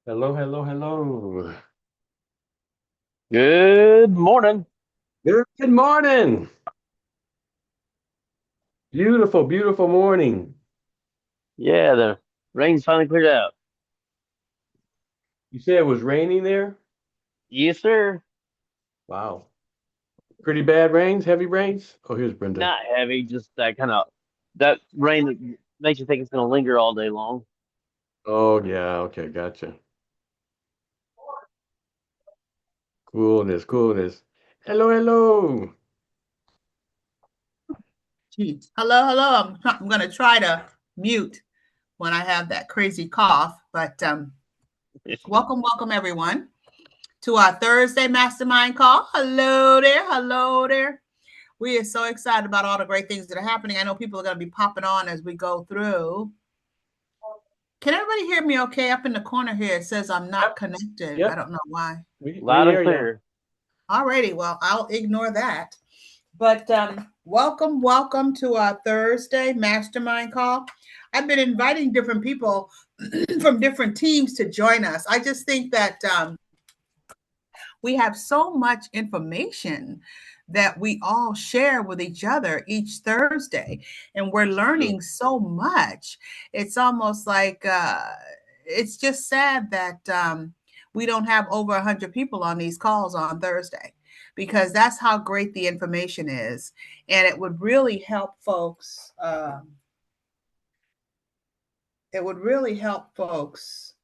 Hello, hello, hello. Good morning. Good morning. Beautiful, beautiful morning. Yeah, the rain's finally cleared out. You said it was raining there? Yes, sir. Wow. Pretty bad rains, heavy rains? Oh, here's Brenda. Not heavy, just that rain that makes you think it's gonna linger all day long. Oh, yeah. Okay, gotcha. Coolness, coolness. Hello, hello. Geez. Hello, hello. I'm going to try to mute when I have that crazy cough. But welcome, everyone, to our Thursday mastermind call. Hello there. Hello there. We are so excited about all the great things that are happening. I know people are going to be popping on as we go through. Can everybody hear me okay? Up in the corner here, it says I'm Yep, not connected. I yep. don't know why. We Loud and hear you. clear. Alrighty, well, I'll ignore that. But welcome to our Thursday mastermind call. I've been inviting different people from different teams to join us. I just think that we have so much information that we all share with each other each Thursday, and we're True. learning so much. It's almost like it's just sad that we don't have over 100 people on these calls on Thursday because that's how great the information is. And it would really help folks. It would really help folks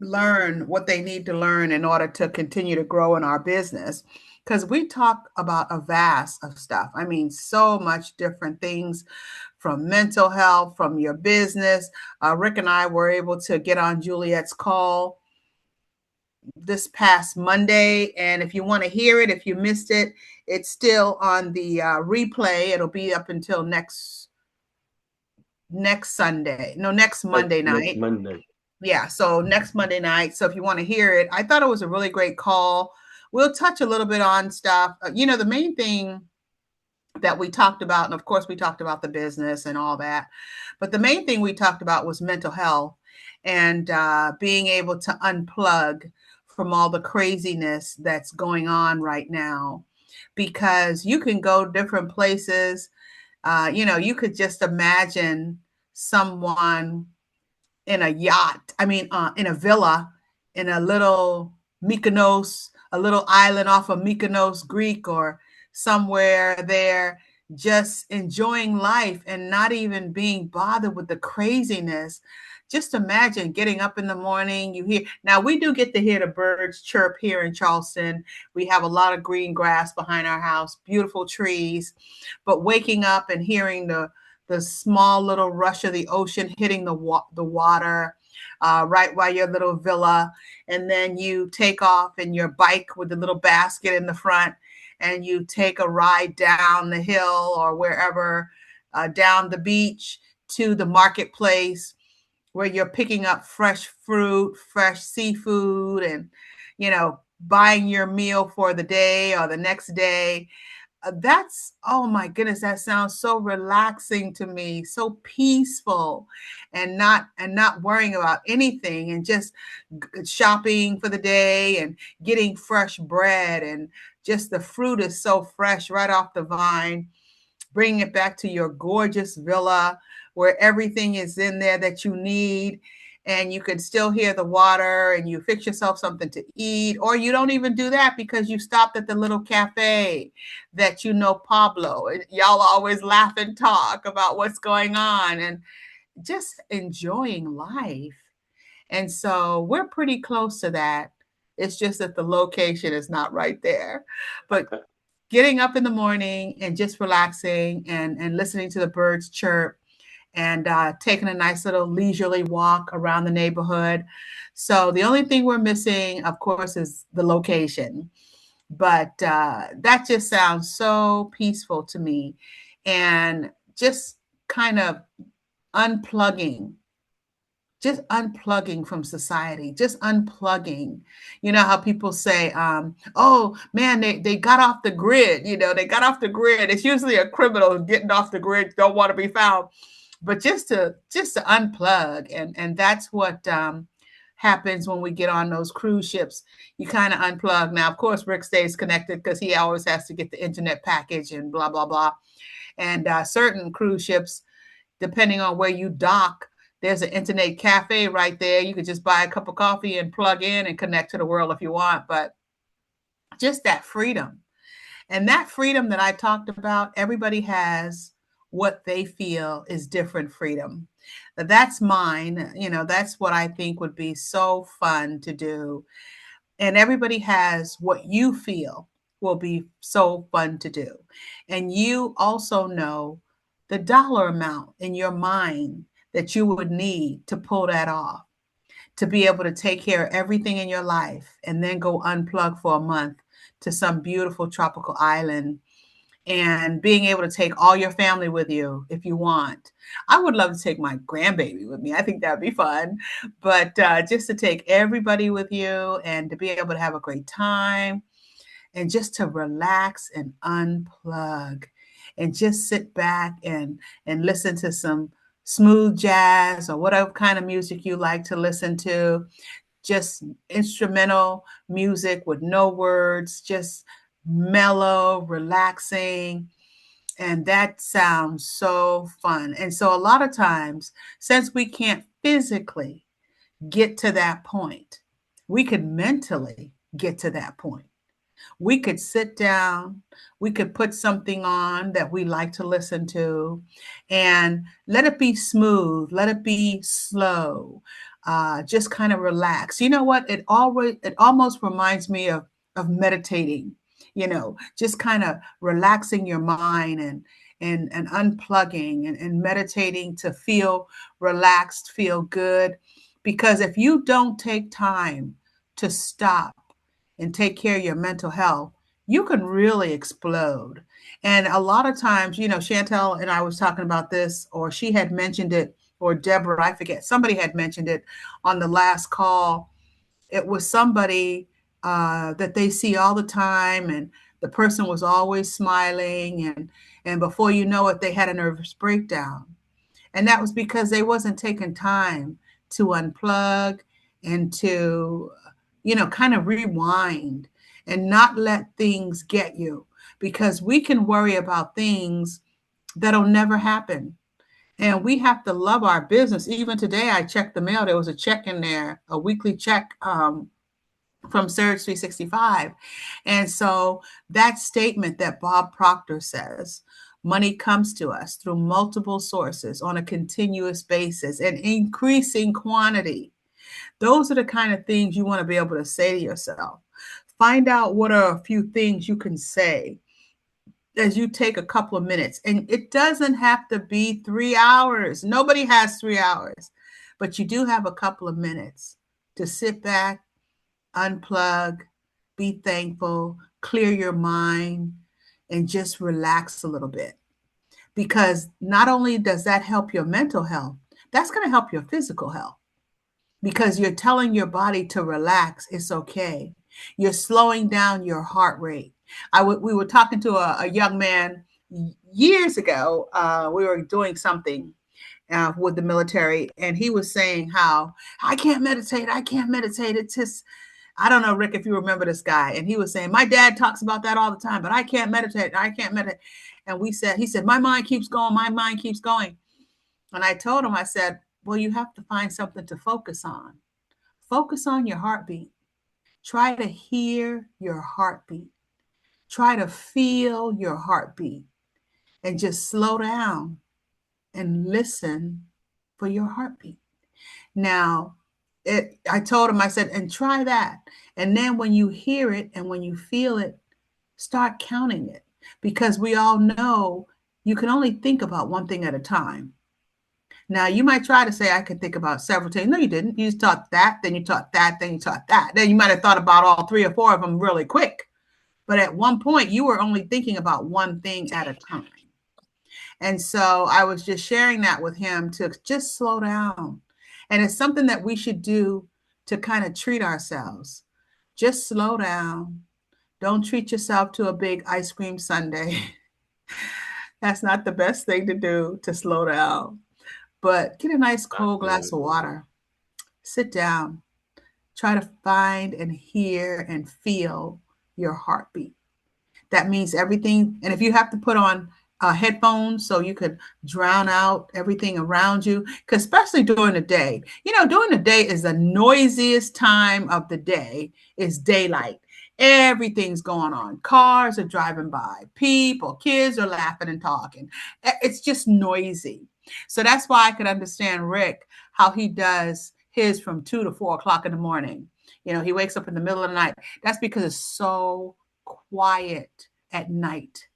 learn what they need to learn in order to continue to grow in our business, because we talk about a vast of stuff. I mean, so much different things, from mental health, from your business. Rick and I were able to get on Juliet's call this past Monday, and if you want to hear it, if you missed it, it's still on the replay. It'll be up until next Sunday, no, next Monday Next night. Monday. Yeah, so next Monday night. So if you want to hear it, I thought it was a really great call. We'll touch a little bit on stuff. The main thing that we talked about, and of course, we talked about the business and all that, but the main thing we talked about was mental health and being able to unplug from all the craziness that's going on right now. Because you can go different places. You could just imagine someone in a yacht. I mean, in a villa, in a little Mykonos, a little island off of Mykonos, Greek, or somewhere there, just enjoying life and not even being bothered with the craziness. Just imagine getting up in the morning. You hear, now we do get to hear the birds chirp here in Charleston. We have a lot of green grass behind our house, beautiful trees, but waking up and hearing the small little rush of the ocean hitting the water, right by your little villa. And then you take off in your bike with the little basket in the front, and you take a ride down the hill or wherever, down the beach to the marketplace where you're picking up fresh fruit, fresh seafood, and, buying your meal for the day or the next day. That's, oh my goodness, that sounds so relaxing to me, so peaceful, and not worrying about anything, and just shopping for the day and getting fresh bread, and just the fruit is so fresh right off the vine, bringing it back to your gorgeous villa where everything is in there that you need, and you can still hear the water, and you fix yourself something to eat, or you don't even do that because you stopped at the little cafe that Pablo, and y'all always laugh and talk about what's going on and just enjoying life. And so we're pretty close to that. It's just that the location is not right there. But getting up in the morning and just relaxing and listening to the birds chirp, and taking a nice little leisurely walk around the neighborhood. So the only thing we're missing, of course, is the location. But that just sounds so peaceful to me, and just kind of unplugging, just unplugging from society, just unplugging. You know how people say, oh man, they got off the grid, they got off the grid. It's usually a criminal getting off the grid, don't want to be found. but just to unplug, and that's what happens when we get on those cruise ships. You kind of unplug. Now, of course, Rick stays connected because he always has to get the internet package and blah blah blah. And certain cruise ships, depending on where you dock, there's an internet cafe right there. You could just buy a cup of coffee and plug in and connect to the world if you want. But just that freedom. And that freedom that I talked about, everybody has what they feel is different freedom. That's mine. That's what I think would be so fun to do. And everybody has what you feel will be so fun to do. And you also know the dollar amount in your mind that you would need to pull that off, to be able to take care of everything in your life and then go unplug for a month to some beautiful tropical island, and being able to take all your family with you if you want. I would love to take my grandbaby with me. I think that'd be fun. But just to take everybody with you and to be able to have a great time and just to relax and unplug and just sit back and listen to some smooth jazz or whatever kind of music you like to listen to, just instrumental music with no words, just mellow, relaxing. And that sounds so fun. And so a lot of times, since we can't physically get to that point, we could mentally get to that point. We could sit down, we could put something on that we like to listen to, and let it be smooth, let it be slow, just kind of relax. You know what? It almost reminds me of meditating, just kind of relaxing your mind and unplugging and meditating to feel relaxed, feel good. Because if you don't take time to stop and take care of your mental health, you can really explode. And a lot of times, Chantel and I was talking about this, or she had mentioned it, or Deborah, I forget, somebody had mentioned it on the last call. It was somebody that they see all the time, and the person was always smiling, and before you know it, they had a nervous breakdown. And that was because they wasn't taking time to unplug and to, kind of rewind and not let things get you, because we can worry about things that'll never happen. And we have to love our business. Even today, I checked the mail. There was a check in there, a weekly check from Surge 365. And so that statement that Bob Proctor says, money comes to us through multiple sources on a continuous basis and increasing quantity. Those are the kind of things you want to be able to say to yourself. Find out what are a few things you can say as you take a couple of minutes. And it doesn't have to be 3 hours. Nobody has 3 hours, but you do have a couple of minutes to sit back, unplug, be thankful, clear your mind, and just relax a little bit. Because not only does that help your mental health, that's going to help your physical health, because you're telling your body to relax. It's okay. You're slowing down your heart rate. We were talking to a young man years ago. We were doing something with the military, and he was saying how I can't meditate. I can't meditate. It's just, I don't know, Rick, if you remember this guy. And he was saying, my dad talks about that all the time, but I can't meditate. I can't meditate. And he said, my mind keeps going. My mind keeps going. And I told him, I said, well, you have to find something to focus on. Focus on your heartbeat. Try to hear your heartbeat. Try to feel your heartbeat, and just slow down and listen for your heartbeat. Now, I told him, I said, and try that. And then when you hear it and when you feel it, start counting it, because we all know you can only think about one thing at a time. Now, you might try to say, I could think about several things. No, you didn't. You just thought that, then you thought that, then you thought that. Then you might have thought about all 3 or 4 of them really quick. But at one point, you were only thinking about one thing at a time. And so I was just sharing that with him to just slow down. And it's something that we should do to kind of treat ourselves. Just slow down. Don't treat yourself to a big ice cream sundae. That's not the best thing to do, to slow down. but get a nice cold glass of Absolutely. water, sit down, try to find and hear and feel your heartbeat. That means everything. And if you have to put on headphones so you could drown out everything around you, because especially during the day, during the day is the noisiest time of the day, is daylight. Everything's going on. Cars are driving by, people, kids are laughing and talking. It's just noisy. So that's why I could understand Rick, how he does his from 2 to 4 o'clock in the morning. He wakes up in the middle of the night. That's because it's so quiet at night.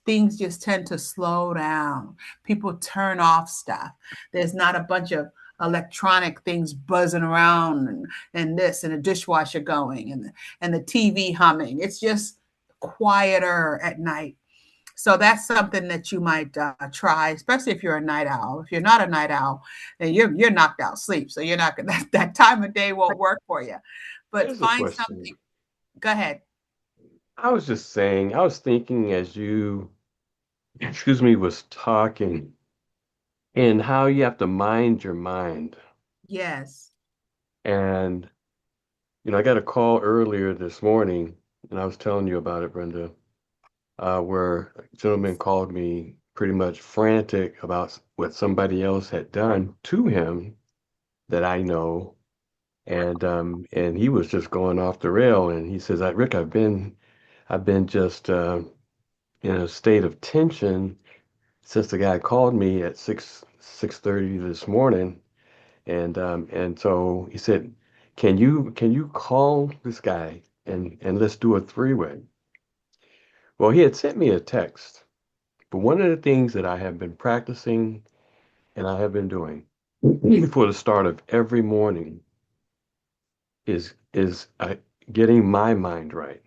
Things just tend to slow down. People turn off stuff. There's not a bunch of electronic things buzzing around and this and a dishwasher going and the TV humming. It's just quieter at night. So that's something that you might try, especially if you're a night owl. If you're not a night owl, then you're knocked out sleep. So you're not that time of day won't work for you. But Here's a find question. something. Go ahead. I was just saying, I was thinking as you, excuse me, was talking and how you have to mind your mind. Yes. And, I got a call earlier this morning, and I was telling you about it, Brenda, where a gentleman called me pretty much frantic about what somebody else had done to him that I know. And he was just going off the rail. And he says, Rick, I've been just in a state of tension since the guy called me at 6:30 this morning. And so he said, can you call this guy and let's do a three-way? Well, he had sent me a text, but one of the things that I have been practicing and I have been doing for the start of every morning is getting my mind right,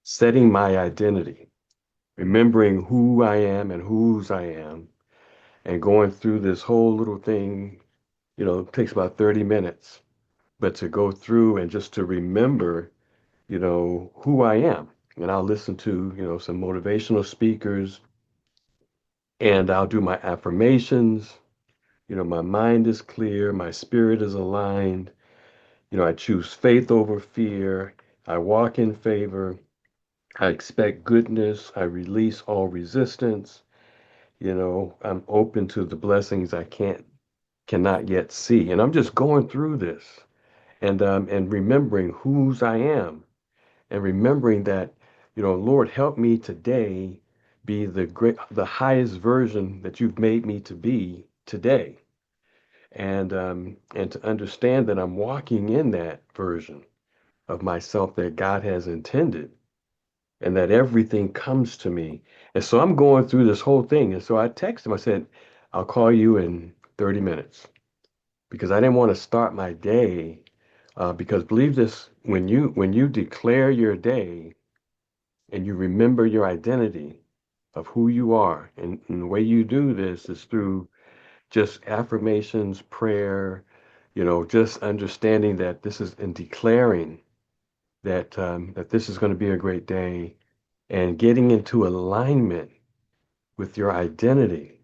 setting my identity, remembering who I am and whose I am, and going through this whole little thing. It takes about 30 minutes, but to go through and just to remember, who I am. And I'll listen to, some motivational speakers, and I'll do my affirmations. My mind is clear, my spirit is aligned. I choose faith over fear. I walk in favor. I expect goodness. I release all resistance. I'm open to the blessings I cannot yet see. And I'm just going through this and remembering whose I am and remembering that, Lord, help me today be the highest version that you've made me to be today. And to understand that I'm walking in that version of myself that God has intended and that everything comes to me. And so I'm going through this whole thing. And so I texted him, I said, I'll call you in 30 minutes because I didn't want to start my day. Because believe this, when you declare your day and you remember your identity of who you are, and the way you do this is through just affirmations, prayer, just understanding that this is and declaring that this is going to be a great day and getting into alignment with your identity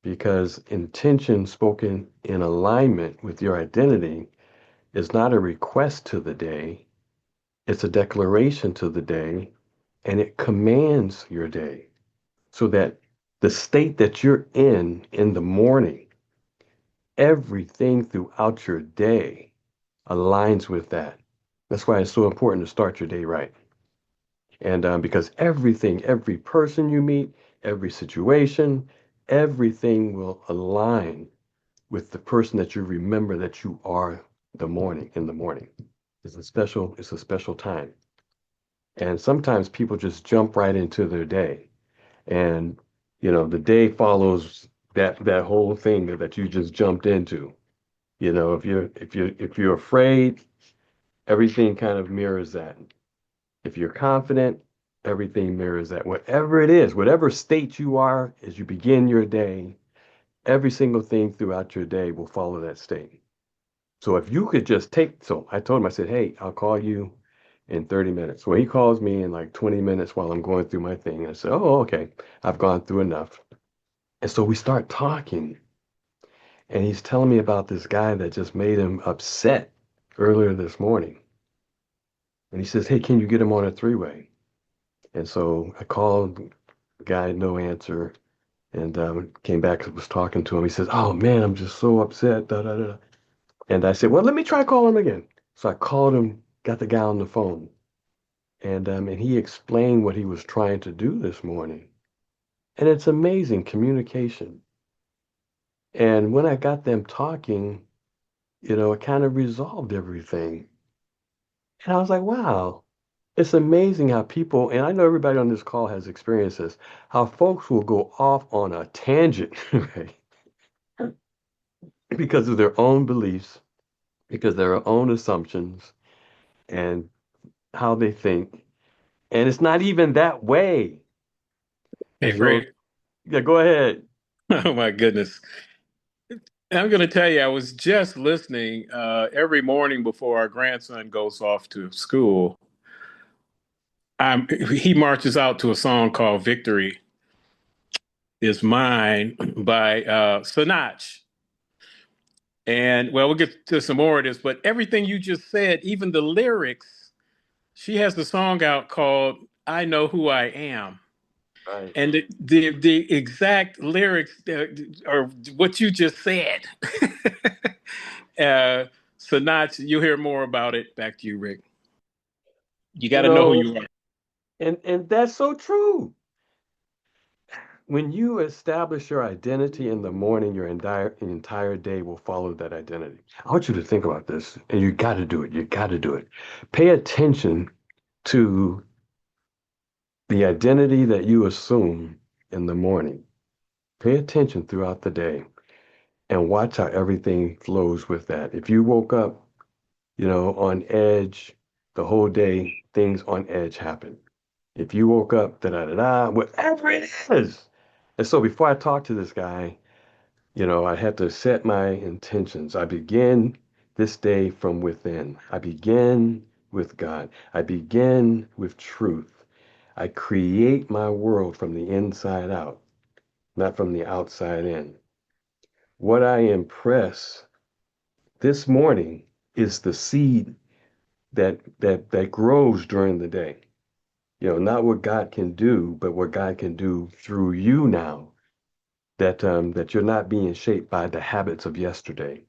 because intention spoken in alignment with your identity is not a request to the day, it's a declaration to the day, and it commands your day so that the state that you're in the morning, everything throughout your day aligns with that. That's why it's so important to start your day right. And because everything, every person you meet, every situation, everything will align with the person that you remember that you are in the morning. It's a special time. And sometimes people just jump right into their day. And, the day follows that whole thing that you just jumped into. If you're afraid, everything kind of mirrors that. If you're confident, everything mirrors that. Whatever it is, whatever state you are as you begin your day, every single thing throughout your day will follow that state. So if you could just so I told him, I said, hey, I'll call you in 30 minutes. Well, he calls me in like 20 minutes while I'm going through my thing. And I said, oh, okay, I've gone through enough. And so we start talking. And he's telling me about this guy that just made him upset earlier this morning. And he says, "Hey, can you get him on a three-way?" And so I called the guy, no answer, and came back and was talking to him. He says, "Oh man, I'm just so upset." Da, da, da. And I said, "Well, let me try calling him again." So I called him, got the guy on the phone, and he explained what he was trying to do this morning. And it's amazing communication. And when I got them talking, it kind of resolved everything. And I was like, wow, it's amazing how people, and I know everybody on this call has experienced this, how folks will go off on a tangent, right? Because of their own beliefs, because of their own assumptions, and how they think. And it's not even that way. And Hey, so, Rick. yeah, go ahead. Oh my goodness. I'm going to tell you, I was just listening every morning before our grandson goes off to school. He marches out to a song called Victory Is Mine by Sinach. And well, we'll get to some more of this, but everything you just said, even the lyrics, she has the song out called I Know Who I Am. Right. And the exact lyrics are what you just said. Sinach, you'll hear more about it. Back to you, Rick. You got You to know who know, you are. and that's so true. When you establish your identity in the morning, your entire day will follow that identity. I want you to think about this, and you got to do it. You got to do it. Pay attention to the identity that you assume in the morning. Pay attention throughout the day and watch how everything flows with that. If you woke up, on edge the whole day, things on edge happen. If you woke up, da da da da, whatever it is. And so before I talk to this guy, I had to set my intentions. I begin this day from within. I begin with God. I begin with truth. I create my world from the inside out, not from the outside in. What I impress this morning is the seed that grows during the day. Not what God can do, but what God can do through you now. That you're not being shaped by the habits of yesterday,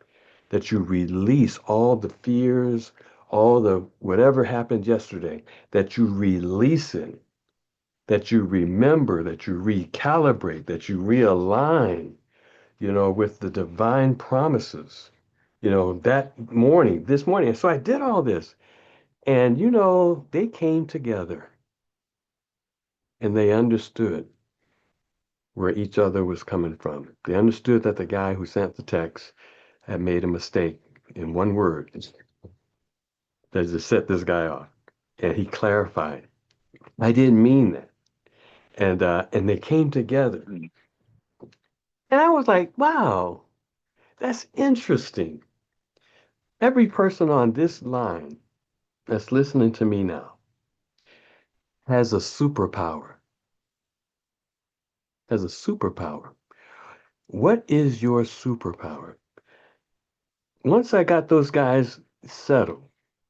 that you release all the fears, all the whatever happened yesterday, that you release it, that you remember, that you recalibrate, that you realign, with the divine promises, this morning. And so I did all this. And, they came together and they understood where each other was coming from. They understood that the guy who sent the text had made a mistake in one word that just set this guy off. And he clarified, I didn't mean that. And they came together. And I was like, wow, that's interesting. Every person on this line that's listening to me now has a superpower, has a superpower. What is your superpower? Once I got those guys settled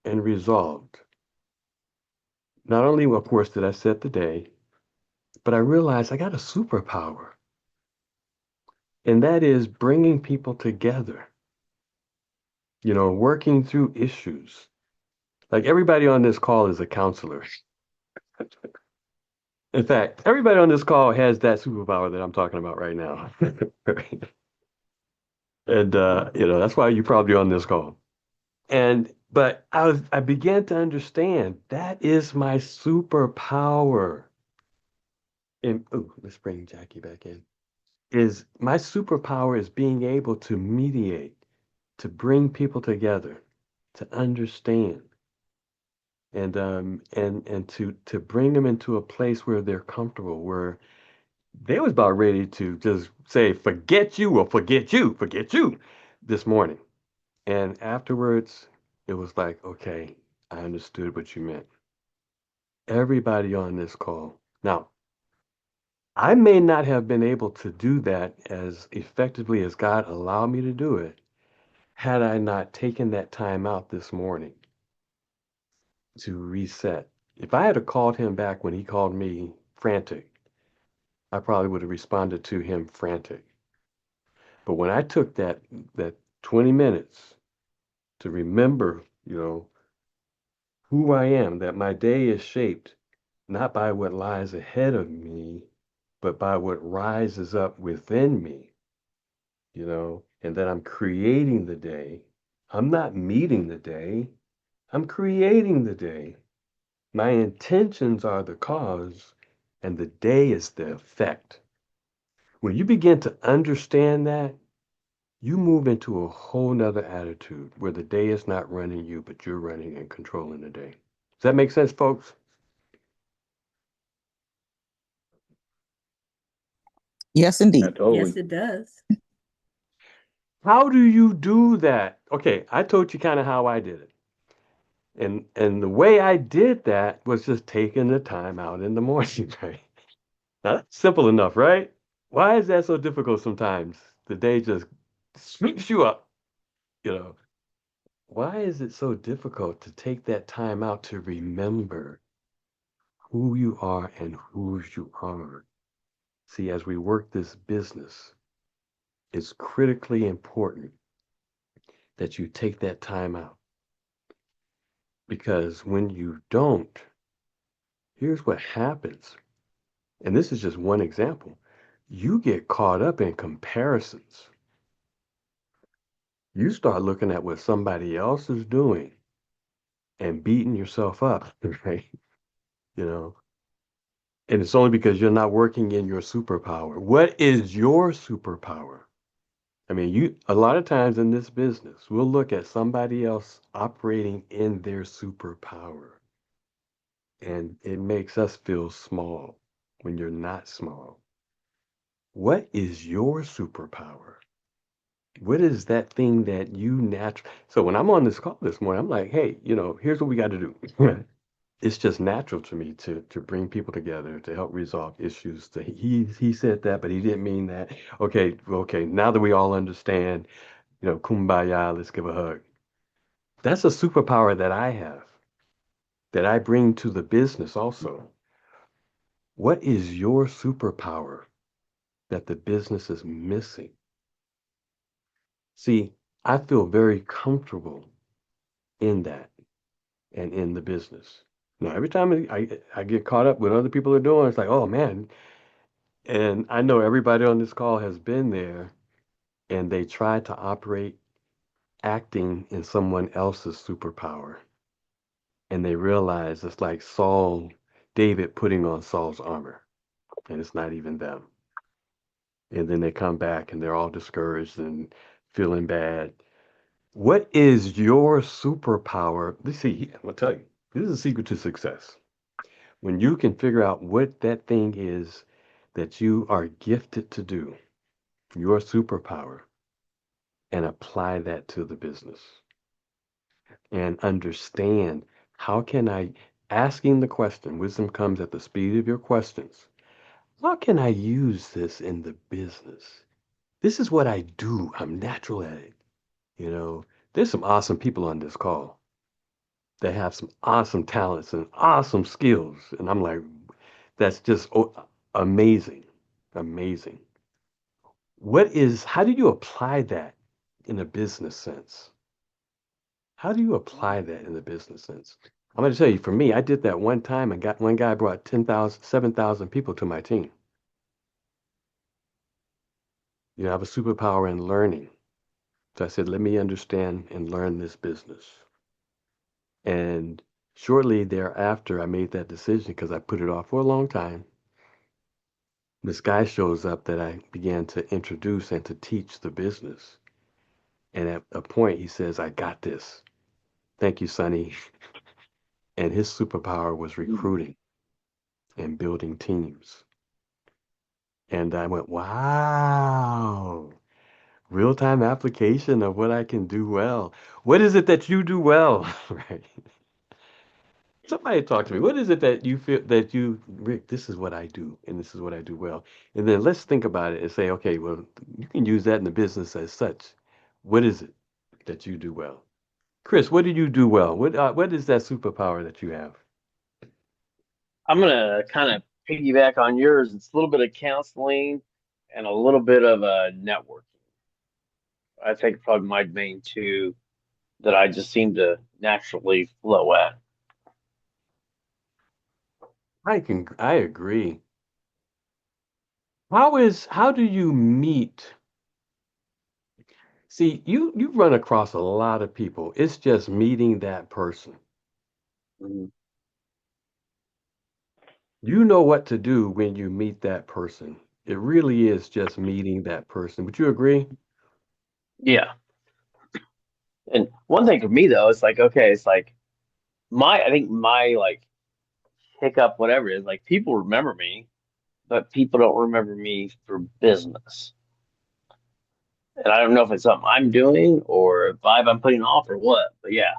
and resolved, not only, of course, did I set the day, but I realized I got a superpower, and that is bringing people together, working through issues. Like everybody on this call is a counselor. In fact, everybody on this call has that superpower that I'm talking about right now. And that's why you're probably on this call. But I began to understand that is my superpower. And oh, let's bring Jackie back in. Is my superpower is being able to mediate, to bring people together, to understand, and to bring them into a place where they're comfortable, where they was about ready to just say, forget you or forget you this morning. And afterwards, it was like, okay, I understood what you meant. Everybody on this call. Now, I may not have been able to do that as effectively as God allowed me to do it had I not taken that time out this morning to reset. If I had called him back when he called me frantic, I probably would have responded to him frantic. But when I took that 20 minutes to remember, who I am, that my day is shaped not by what lies ahead of me, but by what rises up within me, and that I'm creating the day. I'm not meeting the day, I'm creating the day. My intentions are the cause, and the day is the effect. When you begin to understand that, you move into a whole nother attitude where the day is not running you, but you're running and controlling the day. Does that make sense, folks? Yes, Yeah, indeed. Yes, totally. it does. How do you do that? Okay, I told you kind of how I did it. And the way I did that was just taking the time out in the morning, right? Now, that's simple enough, right? Why is that so difficult sometimes? The day just sweeps you up, you know. Why is it so difficult to take that time out to remember who you are and whose you are? See, as we work this business, it's critically important that you take that time out because when you don't, here's what happens. And this is just one example. You get caught up in comparisons. You start looking at what somebody else is doing and beating yourself up, right? You know, and it's only because you're not working in your superpower. What is your superpower? I mean, a lot of times in this business, we'll look at somebody else operating in their superpower, and it makes us feel small when you're not small. What is your superpower? What is that thing that you naturally? So when I'm on this call this morning, I'm like, hey, here's what we got to do. It's just natural to me to bring people together to help resolve issues. He said that, but he didn't mean that. Okay. Now that we all understand, kumbaya, let's give a hug. That's a superpower that I have that I bring to the business also. What is your superpower that the business is missing? See, I feel very comfortable in that and in the business. Now, every time I get caught up with other people are doing, it's like, oh man. And I know everybody on this call has been there and they try to operate acting in someone else's superpower. And they realize it's like David putting on Saul's armor, and it's not even them. And then they come back and they're all discouraged and feeling bad. What is your superpower? Let's see, I'm gonna tell you, this is a secret to success. When you can figure out what that thing is that you are gifted to do, your superpower, and apply that to the business and understand how can I, asking the question, wisdom comes at the speed of your questions. How can I use this in the business? This is what I do. I'm natural at it. There's some awesome people on this call that have some awesome talents and awesome skills. And I'm like, that's just amazing. Amazing. How do you apply that in a business sense? How do you apply that in a business sense? I'm going to tell you, for me, I did that one time and got one guy brought 10,000, 7,000 people to my team. I have a superpower in learning. So I said, let me understand and learn this business. And shortly thereafter, I made that decision because I put it off for a long time. This guy shows up that I began to introduce and to teach the business. And at a point, he says, I got this. Thank you, Sonny. And his superpower was recruiting and building teams. And I went, wow, real time application of what I can do well. What is it that you do well? Right. Somebody talk to me. What is it that you feel that you, Rick, this is what I do, and this is what I do well. And then let's think about it and say, okay, well, you can use that in the business as such. What is it that you do well? Chris, what do you do well? What is that superpower that you have? I'm gonna kind of piggyback on yours. It's a little bit of counseling and a little bit of networking. I think probably my main two that I just seem to naturally flow at. I agree. How do you meet? See, you run across a lot of people. It's just meeting that person. Mhm. You know what to do when you meet that person. It really is just meeting that person. Would you agree? Yeah. And one thing for me though, it's like, okay, it's like I think my like hiccup, whatever it is, like people remember me, but people don't remember me for business. And I don't know if it's something I'm doing or a vibe I'm putting off or what. But yeah,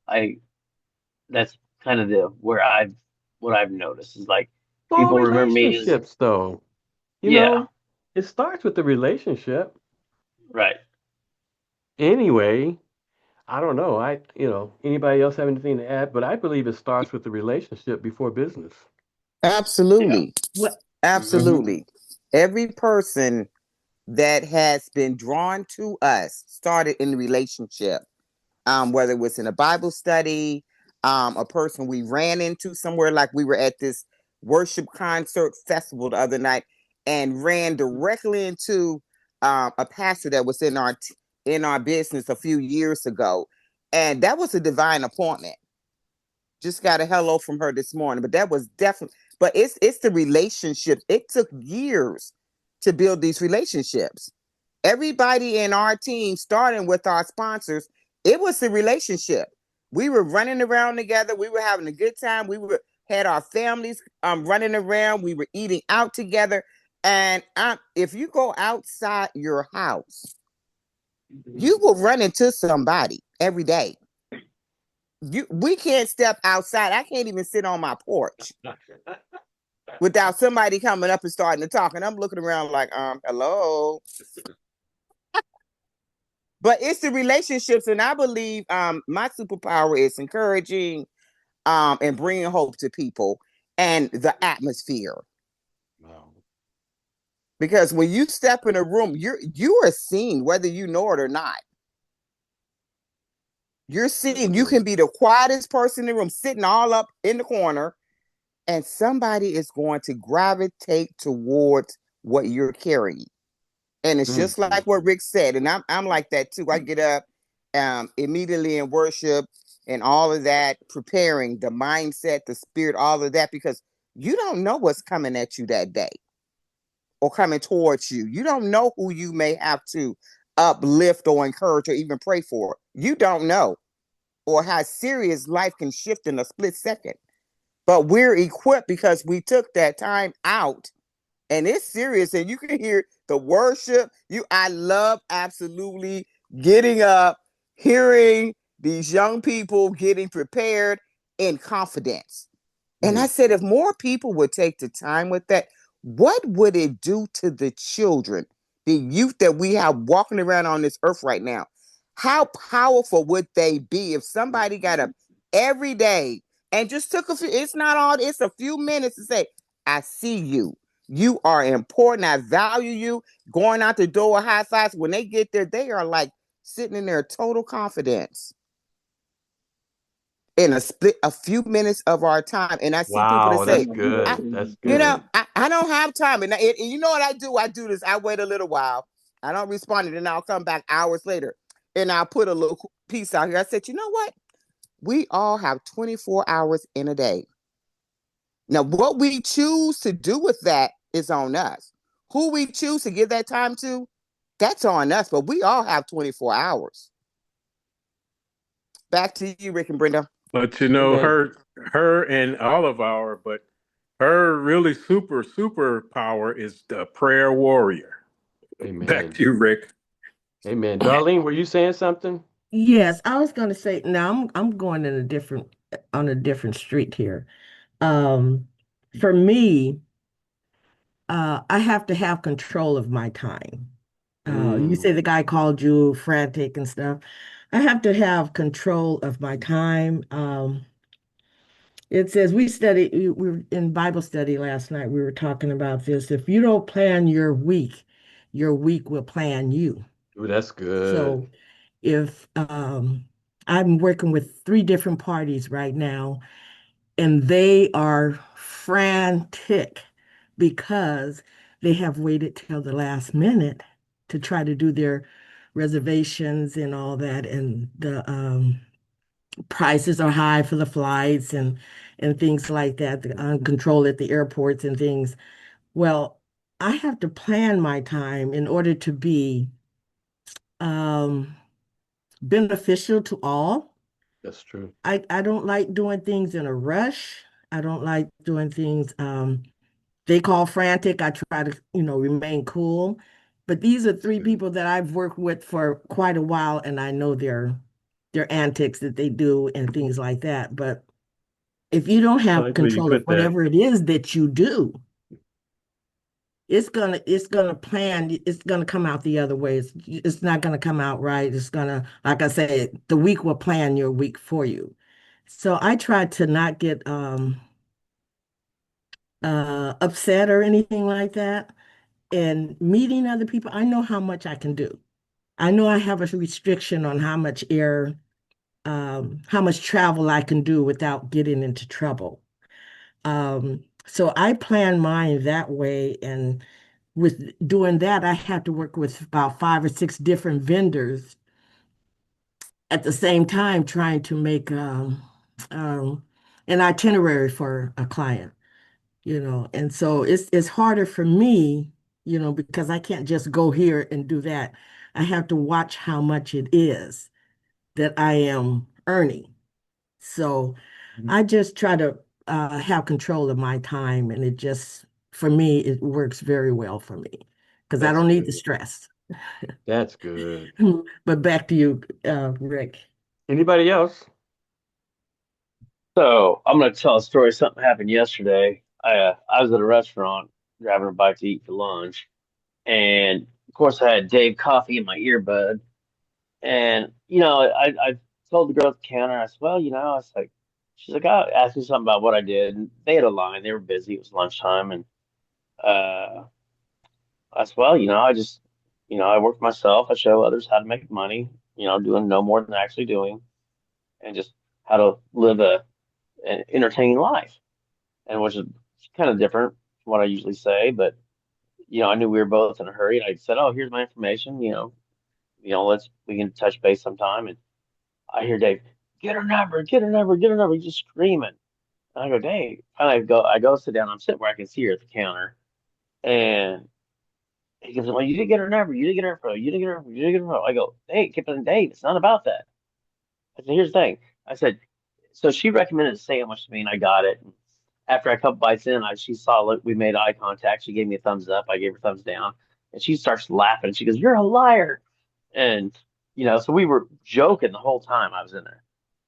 I that's kind of the where I've what I've noticed is like All people remember me as relationships, though. You yeah, know, it starts with the relationship. right. Anyway, I don't know. Anybody else have anything to add? But I believe it starts with the relationship before business. Yeah. Absolutely. What? Hmm. Absolutely. Every person that has been drawn to us started in the relationship, whether it was in a Bible study, a person we ran into somewhere, like we were at this worship concert festival the other night and ran directly into a pastor that was in our business a few years ago. And that was a divine appointment. Just got a hello from her this morning, but that was definitely, but it's the relationships. It took years to build these relationships. Everybody in our team, starting with our sponsors, it was the relationship. We were running around together. We were having a good time. Had our families running around. We were eating out together. And if you go outside your house, you will run into somebody every day. We can't step outside. I can't even sit on my porch without somebody coming up and starting to talk. And I'm looking around like, hello. But it's the relationships, and I believe my superpower is encouraging and bringing hope to people and the atmosphere. Wow. Because when you step in a room, you are seen whether you know it or not. You're seen. You can be the quietest person in the room, sitting all up in the corner, and somebody is going to gravitate towards what you're carrying. And it's just Mhm. like what Rick said, and I'm like that too. I get up immediately in worship and all of that, preparing the mindset, the spirit, all of that, because you don't know what's coming at you that day or coming towards you. You don't know who you may have to uplift or encourage or even pray for. You don't know, or how serious life can shift in a split second. But we're equipped because we took that time out, and it's serious, and you can hear the worship. I love absolutely getting up, hearing these young people getting prepared in confidence. And I Mm. said, if more people would take the time with that, what would it do to the children, the youth that we have walking around on this earth right now? How powerful would they be if somebody got up every day and just took it's not all, it's a few minutes to say, I see you. You are important. I value you. Going out the door, high fives. When they get there, they are like sitting in their total confidence in a few minutes of our time. And I see people that Wow, that's say, I, good. That's you know, good. I don't have time. And you know what I do? I do this. I wait a little while. I don't respond, and then I'll come back hours later and I'll put a little piece out here. I said, you know what? We all have 24 hours in a day. Now, what we choose to do with that is on us. Who we choose to give that time to, that's on us. But we all have 24 hours. Back to you, Rick and Brenda. But Amen. her and all of our, but her really superpower is the prayer warrior. Back Amen. to you, Rick. Amen. Darlene, were you saying something? Yes, I was going to say, now I'm going in a different on a different street here. Um, for me, I have to have control of my time. You say Mm, the guy called you frantic and stuff. I have to have control of my time. It says we were in Bible study last night. We were talking about this. If you don't plan your week will plan you. ooh, that's good. So if I'm working with three different parties right now, and they are frantic because they have waited till the last minute to try to do their reservations and all that, and the prices are high for the flights and things like that, the control at the airports and things. Well, I have to plan my time in order to be um, beneficial to all. That's true. I don't like doing things in a rush. I don't like doing things they call frantic. I try to, remain cool. But these are That's three good. people that I've worked with for quite a while, and I know their antics that they do and things like that. But if you don't I have like the way you control of put that. whatever it is that you do, it's gonna come out the other way. It's not gonna come out right. It's gonna, like I said, the week will plan your week for you. So I try to not get upset or anything like that. And meeting other people, I know how much I can do. I know I have a restriction on how much travel I can do without getting into trouble. So I plan mine that way. And with doing that, I have to work with about five or six different vendors at the same time trying to make um, an itinerary for a client, And so it's harder for me, because I can't just go here and do that. I have to watch how much it is that I am earning. So I just try to have control of my time, and for me, it works very well for me because I That's don't need the good. stress. That's good. But back to you, Rick. Anybody else? So I'm gonna tell a story. Something happened yesterday. I was at a restaurant grabbing a bite to eat for lunch, and of course I had Dave coffee in my earbud. And I told the girl at the counter, I said, well, I was like, she's like, oh, asked me something about what I did, and they had a line. They were busy. It was lunchtime, and uh, I said, well, I just, I work for myself. I show others how to make money. Doing no more than actually doing, and just how to live an entertaining life, and which is kind of different from what I usually say. But I knew we were both in a hurry, and I said, oh, here's my information. We can touch base sometime. And I hear Dave, get her number, get her number, get her number. He's just screaming. And I go, Dave. Finally, I go sit down. I'm sitting where I can see her at the counter. And he goes, well, you didn't get her number. You didn't get her info. You didn't get her. You didn't get her info. I go, hey, keep it Dave. It's not about that. I said, here's the thing. I said, so she recommended a sandwich to me, and I got it. And after a couple bites in, she saw it. We made eye contact. She gave me a thumbs up. I gave her thumbs down. And she starts laughing. She goes, you're a liar. And, so we were joking the whole time I was in there.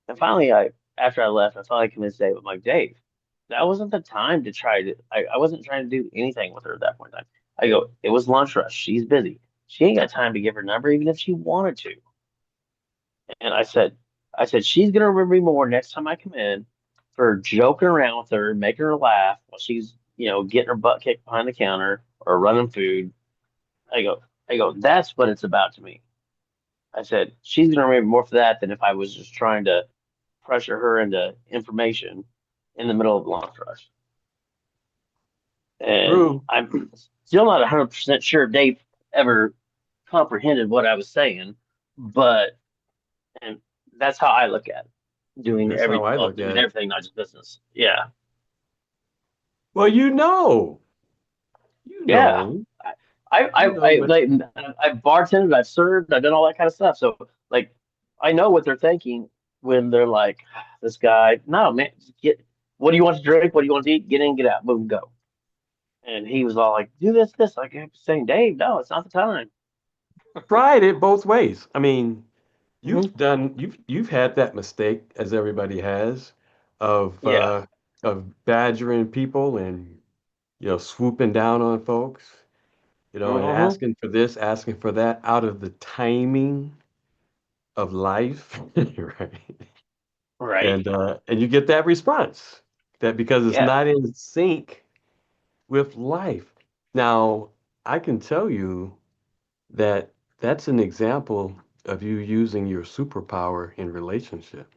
And finally, after I left, I finally convinced Dave. I'm like, Dave, that wasn't the time to try to. I wasn't trying to do anything with her at that point in time. I go, it was lunch rush. She's busy. She ain't got time to give her number, even if she wanted to. And I said, she's gonna remember me more next time I come in for joking around with her, making her laugh while she's, getting her butt kicked behind the counter or running food. I go, that's what it's about to me. I said, she's gonna remember more for that than if I was just trying to pressure her into information in the middle of the lunch rush. And True. I'm still not 100% sure Dave ever comprehended what I was saying, but and that's how I look at it. That's how I look Doing at it. everything, not just business. Yeah, Well, you yeah. know, I, I, you I, know I, what? like, I've bartended, I've served, I've done all that kind of stuff. So, like, I know what they're thinking when they're like, "This guy, no man, just get. What do you want to drink? What do you want to eat? Get in, get out, boom, go." And he was all like, "Do this, this." Like, I'm saying, Dave, no, it's not the time. Tried it both ways. I mean, Hmm. you've had that mistake as everybody has, Yeah. of badgering people and swooping down on folks, and Hmm. asking for this, asking for that out of the timing of life, right? Right. And you get that response that because it's Yeah. not in sync with life. Now, I can tell you that that's an example of you using your superpower in relationship,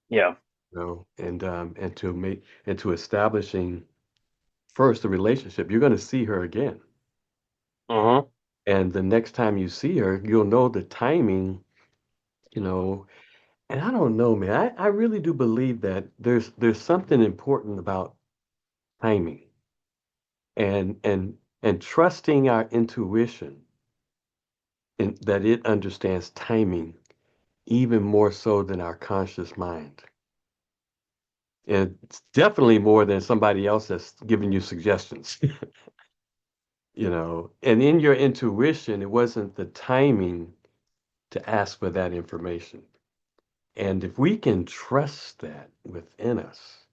Yeah. and to establishing first the relationship. You're going to see her again. Hmm. And the next time you see her, you'll know the timing, you know. And I don't know, man. I really do believe that there's something important about timing and trusting our intuition in that it understands timing even more so than our conscious mind. And it's definitely more than somebody else that's giving you suggestions, And in your intuition, it wasn't the timing to ask for that information. And if we can trust that within us,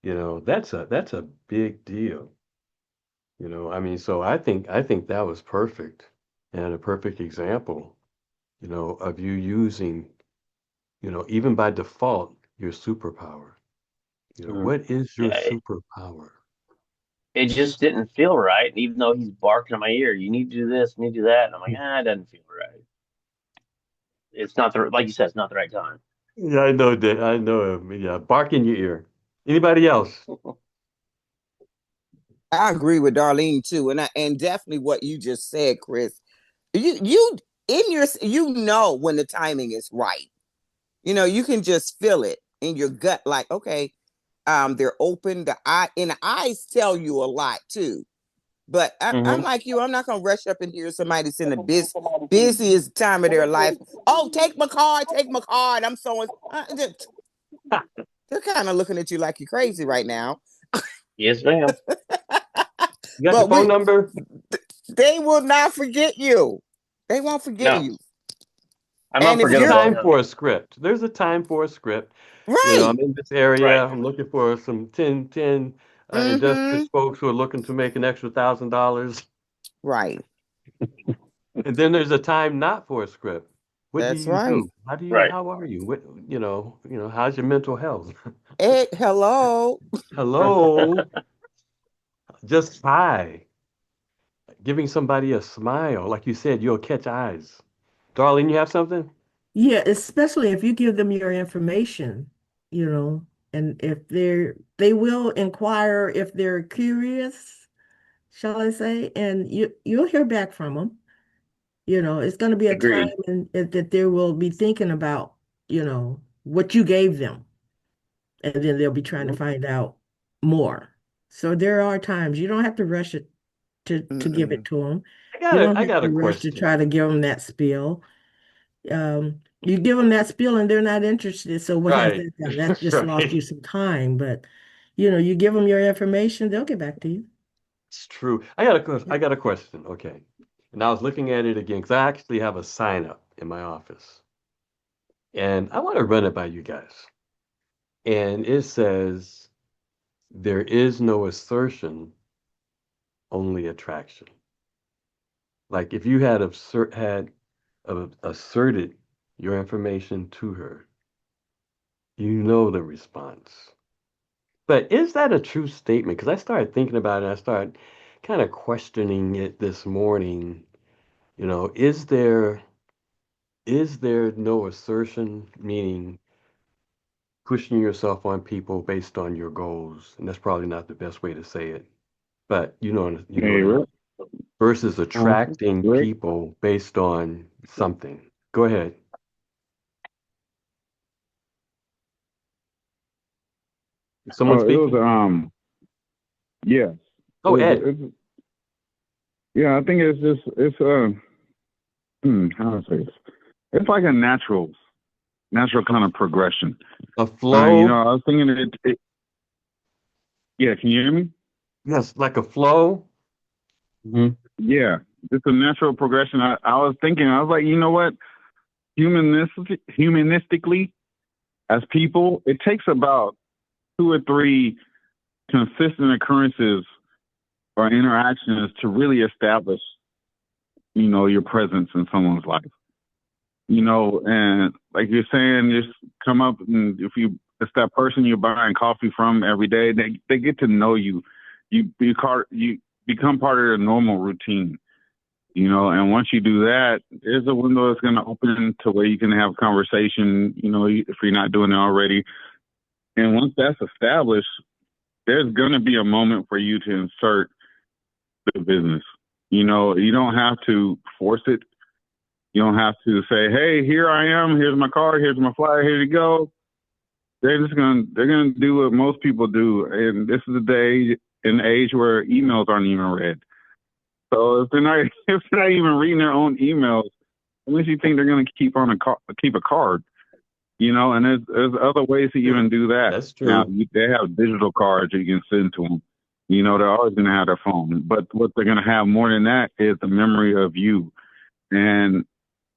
that's a big deal. I mean, so I think that was perfect and a perfect example, of you using, even by default, your superpower. Hmm. What is your Yeah. superpower? It just didn't feel right. Even though he's barking in my ear, you need to do this, you need to do that. And I'm like, it doesn't feel right. It's not the, like you said, it's not the right time. Yeah, I know that. I know him. Yeah, bark in your ear. Anybody else? I agree with Darlene too, and definitely what you just said, Chris. You in your when the timing is right. You can just feel it in your gut, like, okay, they're open. The eyes tell you a lot too. But I'm Hmm. like you, I'm not gonna rush up and hear somebody that's in the busiest time of their life. Oh, take my card. I'm so they're kind of looking at you like you're crazy right now. Yes, ma'am. You got the But phone number? they will not forget you. They won't forget No, you. I'm And if There's a you're unforgettable. time Yeah. for a script. There's a time for a script. right, I'm in this area. Right. I'm looking for some 10 mm-hmm, industrious folks who are looking to make an extra $1,000. right. And then there's a time not for a script. What do That's you right. do? Right. How are you? How's your mental health? Hey, hello. Hello, just hi. Giving somebody a smile. Like you said, you'll catch eyes. Darling, you have something? Yeah, especially if you give them your information, you know, and if they will inquire if they're curious, shall I say, and you'll hear back from them. It's going to be a time Agreed. that they will be thinking about, what you gave them, and then they'll be trying to Mhm. find out more. So there are times you don't have to rush it to give it Mm-mm. to them. I got You a don't I have got to a rush to question. try to give them that spiel. You give them that spiel and they're not interested. So what has Right. that done? That just lost Right. you some time. But you give them your information, they'll get back to you. It's true. I got a question. Okay. And I was looking at it again because I actually have a sign up in my office. And I want to run it by you guys. And it says there is no assertion, only attraction. Like if you asserted your information to her, you know the response. But is that a true statement? Because I started thinking about it, I started kind of questioning it this morning. Is there no assertion, meaning pushing yourself on people based on your goals? And that's probably not the best way to say it, but you know Hey, what I mean. Rick. Versus attracting Rick. people based on something. Go ahead. Is someone Oh, it was speaking? yes. Oh, Ed. Yeah. I think it's how to say this? It's like a natural A, kind of progression. a flow. I was thinking yeah. Can you hear me? Yes, like a flow. Hmm. Yeah, it's a natural progression. I was thinking, I was like, you know what? Humanistically, as people, it takes about 2 or 3 consistent occurrences or interactions to really establish, your presence in someone's life. And like you're saying, just come up, and if it's that person you're buying coffee from every day, they get to know you. You become part of their normal routine. And once you do that, there's a window that's going to open to where you can have a conversation, if you're not doing it already. And once that's established, there's going to be a moment for you to insert the business. You don't have to force it. You don't have to say, hey, here I am. Here's my card. Here's my flyer. Here you go. They're going to do what most people do. And this is a day and age where emails aren't even read. So if they're not even reading their own emails, unless you think they're going to keep a card, and there's other ways to even do that. That's true. Now, they have digital cards you can send to them. They're always going to have their phone. But what they're going to have more than that is the memory of you. And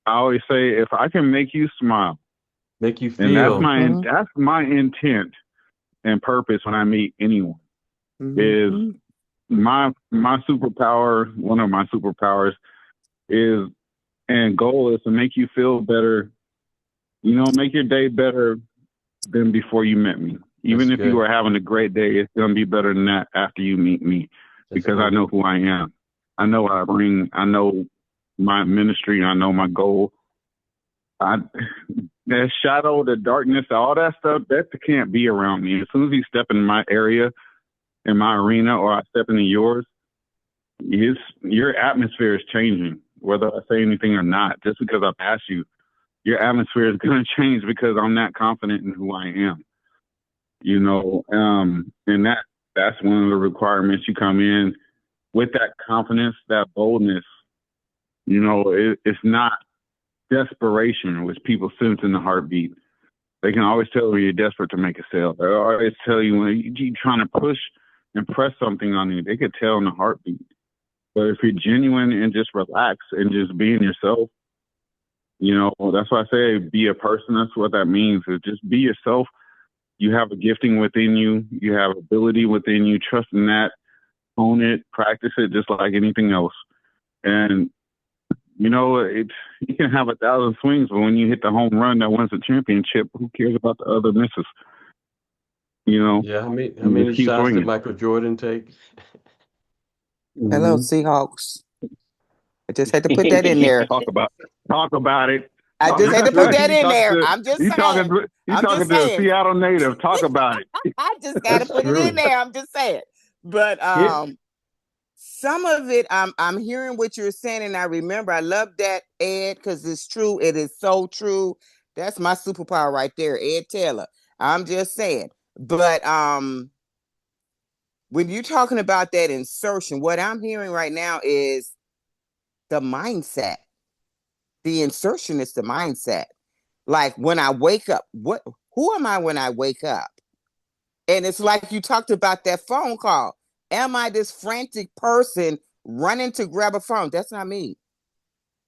I always say, if I can make you smile, make you feel, and that's my intent and purpose when I meet anyone, is my superpower. One of my superpowers is, and goal is to make you feel better. Make your day better than before you met me. Even if you were having a great day, it's going to be better than that after you meet me, because I know who I am. I know what I bring. I know my ministry. I know my goal. The shadow, the darkness, all that stuff, that can't be around me. As soon as you step in my area, in my arena, or I step into yours, your atmosphere is changing, whether I say anything or not. Just because I pass you, your atmosphere is going to change because I'm that confident in who I am. And that's one of the requirements. You come in with that confidence, that boldness. It's not desperation, which people sense in the heartbeat. They can always tell when you're desperate to make a sale. They always tell you when you're trying to push and press something on you. They could tell in the heartbeat. But if you're genuine and just relax and just being yourself, that's why I say be a person. That's what that means, is just be yourself. You have a gifting within you. You have ability within you. Trust in that. Own it. Practice it just like anything else. And, you can have 1,000 swings, but when you hit the home run that wins the championship, who cares about the other misses? Yeah, how many shots did Michael Jordan take? Hello, Seahawks. I just had to put that in there. Talk about it. I just had to put that in there. I'm just saying. You talking to a Seattle native. Talk about it. I just got to put it in there. I'm just saying. But some of it, I'm hearing what you're saying, and I remember, I love that, Ed, because it's true. It is so true. That's my superpower right there, Ed Taylor. I'm just saying. But when you're talking about that insertion, what I'm hearing right now is the mindset. The insertion is the mindset. Like when I wake up, who am I when I wake up? And it's like you talked about that phone call. Am I this frantic person running to grab a phone? That's not me.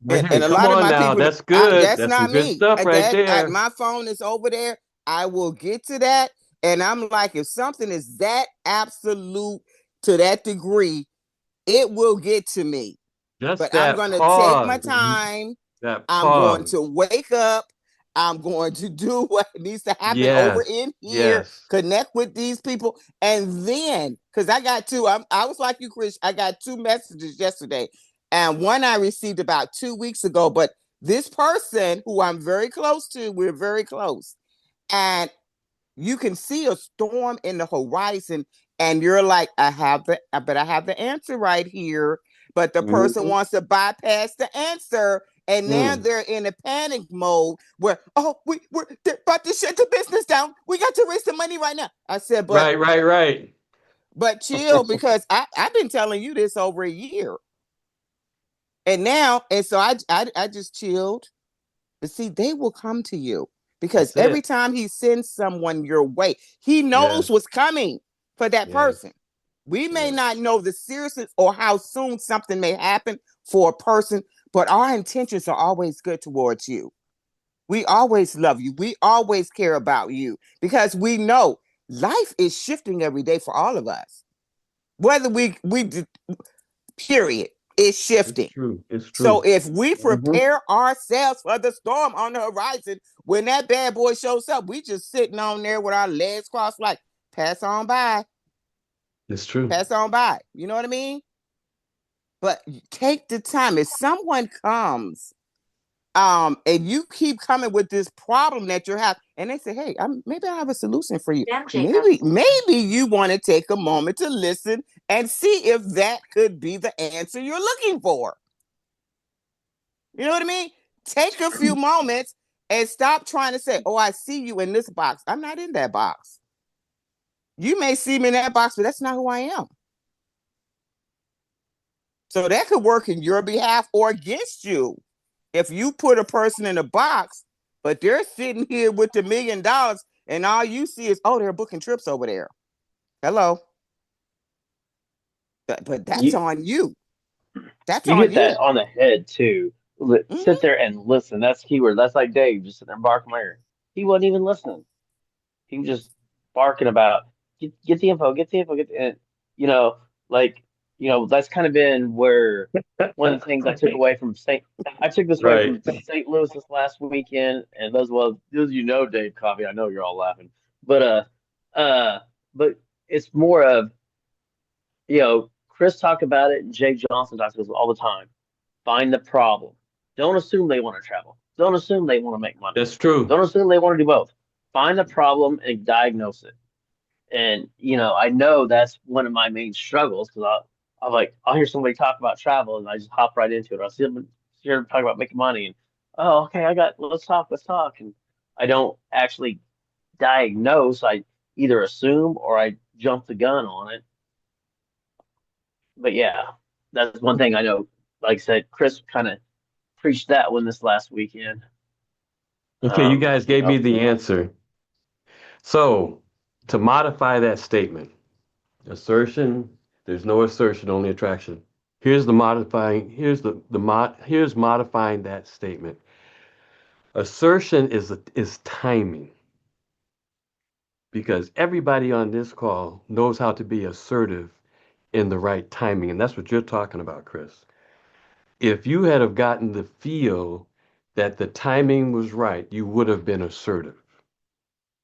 And a lot of my people, that's good. That's some not good me. stuff right there. My phone is over there. I will get to that. And I'm like, if something is that absolute to that degree, it will get to me. But I'm going to take my time. I'm going to wake up. I'm going to do what needs to happen over in here, connect with these people. And then, because I got two, I was like you, Chris, I got 2 messages yesterday. And one I received about 2 weeks ago. But this person who I'm very close to, we're very close. And you can see a storm in the horizon. And you're like, I have the answer right here. But the person wants to bypass the answer. And now they're in a panic mode where, we're about to shut the business down. We got to raise the money right now. I said, but right. But chill, because I've been telling you this over a year. And so I just chilled. But see, they will come to you because every time he sends someone your way, he knows what's coming for that person. We may not know the seriousness or how soon something may happen for a person, but our intentions are always good towards you. We always love you. We always care about you because we know life is shifting every day for all of us. Whether period, is It's shifting. true. It's So true. if we Hmm. prepare ourselves for the storm on the horizon, when that bad boy shows up, we just sitting on there with our legs crossed, like pass on by, It's true. pass on by. You know what I mean? But take the time. If someone comes, and you keep coming with this problem that you're having, and they say, "Hey, maybe I have a solution for you." Maybe you want to take a moment to listen and see if that could be the answer you're looking for. You know what I mean? Take a few moments and stop trying to say, "Oh, I see you in this box. I'm not in that box. You may see me in that box, but that's not who I am." So that could work in your behalf or against you. If you put a person in a box, but they're sitting here with $1 million and all you see is, oh, they're booking trips over there. Hello. But that's You on you. That's you on hit you. that on the head too. Sit Mm-hmm. there and listen. That's keyword. That's like Dave just sitting there barking my ear. He wasn't even listening. He was just barking about get the info, get the info, get the, and you know, like that's kind of been where one of the things I took away from St. I took this away Right. from St. Louis this last weekend, and those Dave Coffee, I know you're all laughing, but uh, but it's more of Chris talked about it, and Jay Johnson talks about it all the time. Find the problem. Don't assume they want to travel. Don't assume they want to make money. That's true. Don't assume they want to do both. Find the problem and diagnose it. And I know that's one of my main struggles because I'll hear somebody talk about travel and I just hop right into it. I'll see them here talk about making money and oh, okay, let's talk. And I don't actually diagnose. I either assume or I jump the gun on it. But yeah, that's one thing I know. Like I said, Chris kind of preached that one this last weekend. Okay, you Um, guys you gave me know, the answer. So, to modify that statement, assertion, there's no assertion, only attraction. Here's modifying that statement. Assertion is timing because everybody on this call knows how to be assertive in the right timing, and that's what you're talking about, Chris. If you had have gotten the feel that the timing was right, you would have been assertive,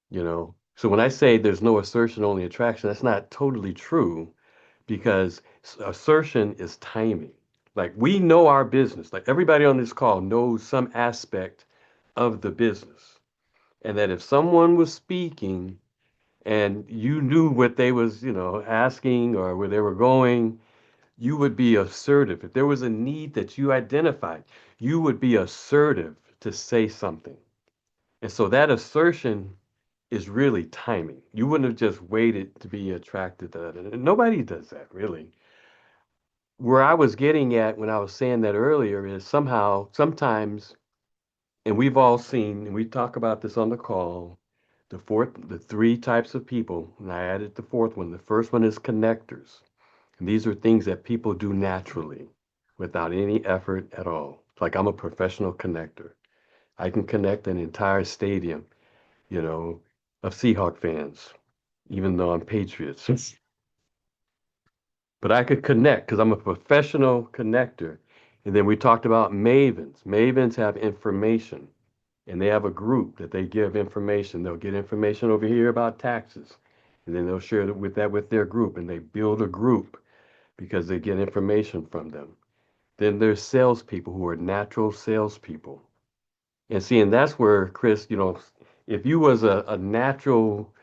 you know. So when I say there's no assertion, only attraction, that's not totally true because assertion is timing. Like we know our business. Like everybody on this call knows some aspect of the business. And that if someone was speaking and you knew what they was, asking or where they were going, you would be assertive. If there was a need that you identified, you would be assertive to say something. And so that assertion is really timing. You wouldn't have just waited to be attracted to that. And nobody does that, really. Where I was getting at when I was saying that earlier is sometimes, and we've all seen, and we talk about this on the call, the three types of people, and I added the fourth one. The first one is connectors. And these are things that people do naturally without any effort at all. Like I'm a professional connector. I can connect an entire stadium, you know, of Seahawk fans, even though I'm Patriots. But I could connect because I'm a professional connector. And then we talked about mavens. Mavens have information and they have a group that they give information. They'll get information over here about taxes and then they'll share that with their group and they build a group because they get information from them. Then there's salespeople who are natural salespeople. And see, and that's where Chris, if you was a natural,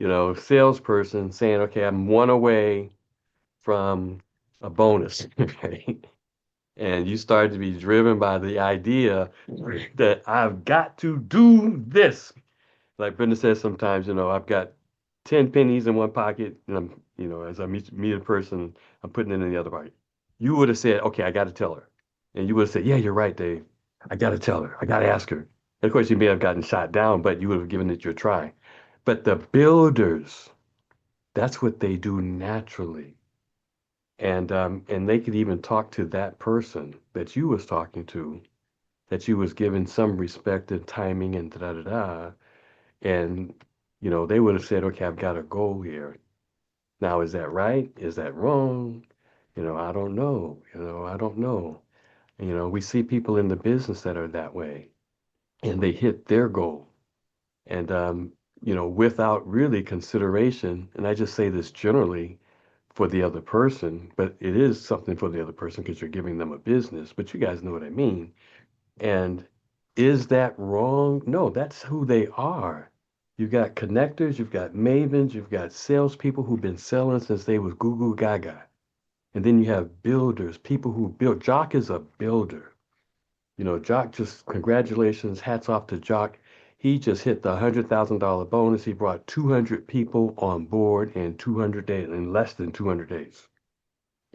salesperson saying, okay, I'm one away from a bonus, okay? And you start to be driven by the idea that I've got to do this. Like Brenda says sometimes, I've got 10 pennies in one pocket, and as I meet a person, I'm putting it in the other pocket. You would have said, okay, I got to tell her. And you would have said, yeah, you're right, Dave. I got to tell her. I got to ask her. And of course, you may have gotten shot down, but you would have given it your try. But the builders, that's what they do naturally. And they could even talk to that person that you was talking to that you was given some respect and timing and da da da. And, they would have said, okay, I've got a goal here. Now, is that right? Is that wrong? I don't know. I don't know. We see people in the business that are that way and they hit their goal. And, without really consideration, and I just say this generally for the other person, but it is something for the other person because you're giving them a business, but you guys know what I mean. And is that wrong? No, that's who they are. You've got connectors, you've got mavens, you've got salespeople who've been selling since they was goo goo gaga. And then you have builders, people who build. Jock is a builder. Jock just, congratulations, hats off to Jock. He just hit the $100,000 bonus. He brought 200 people on board in 200 days, in less than 200 days.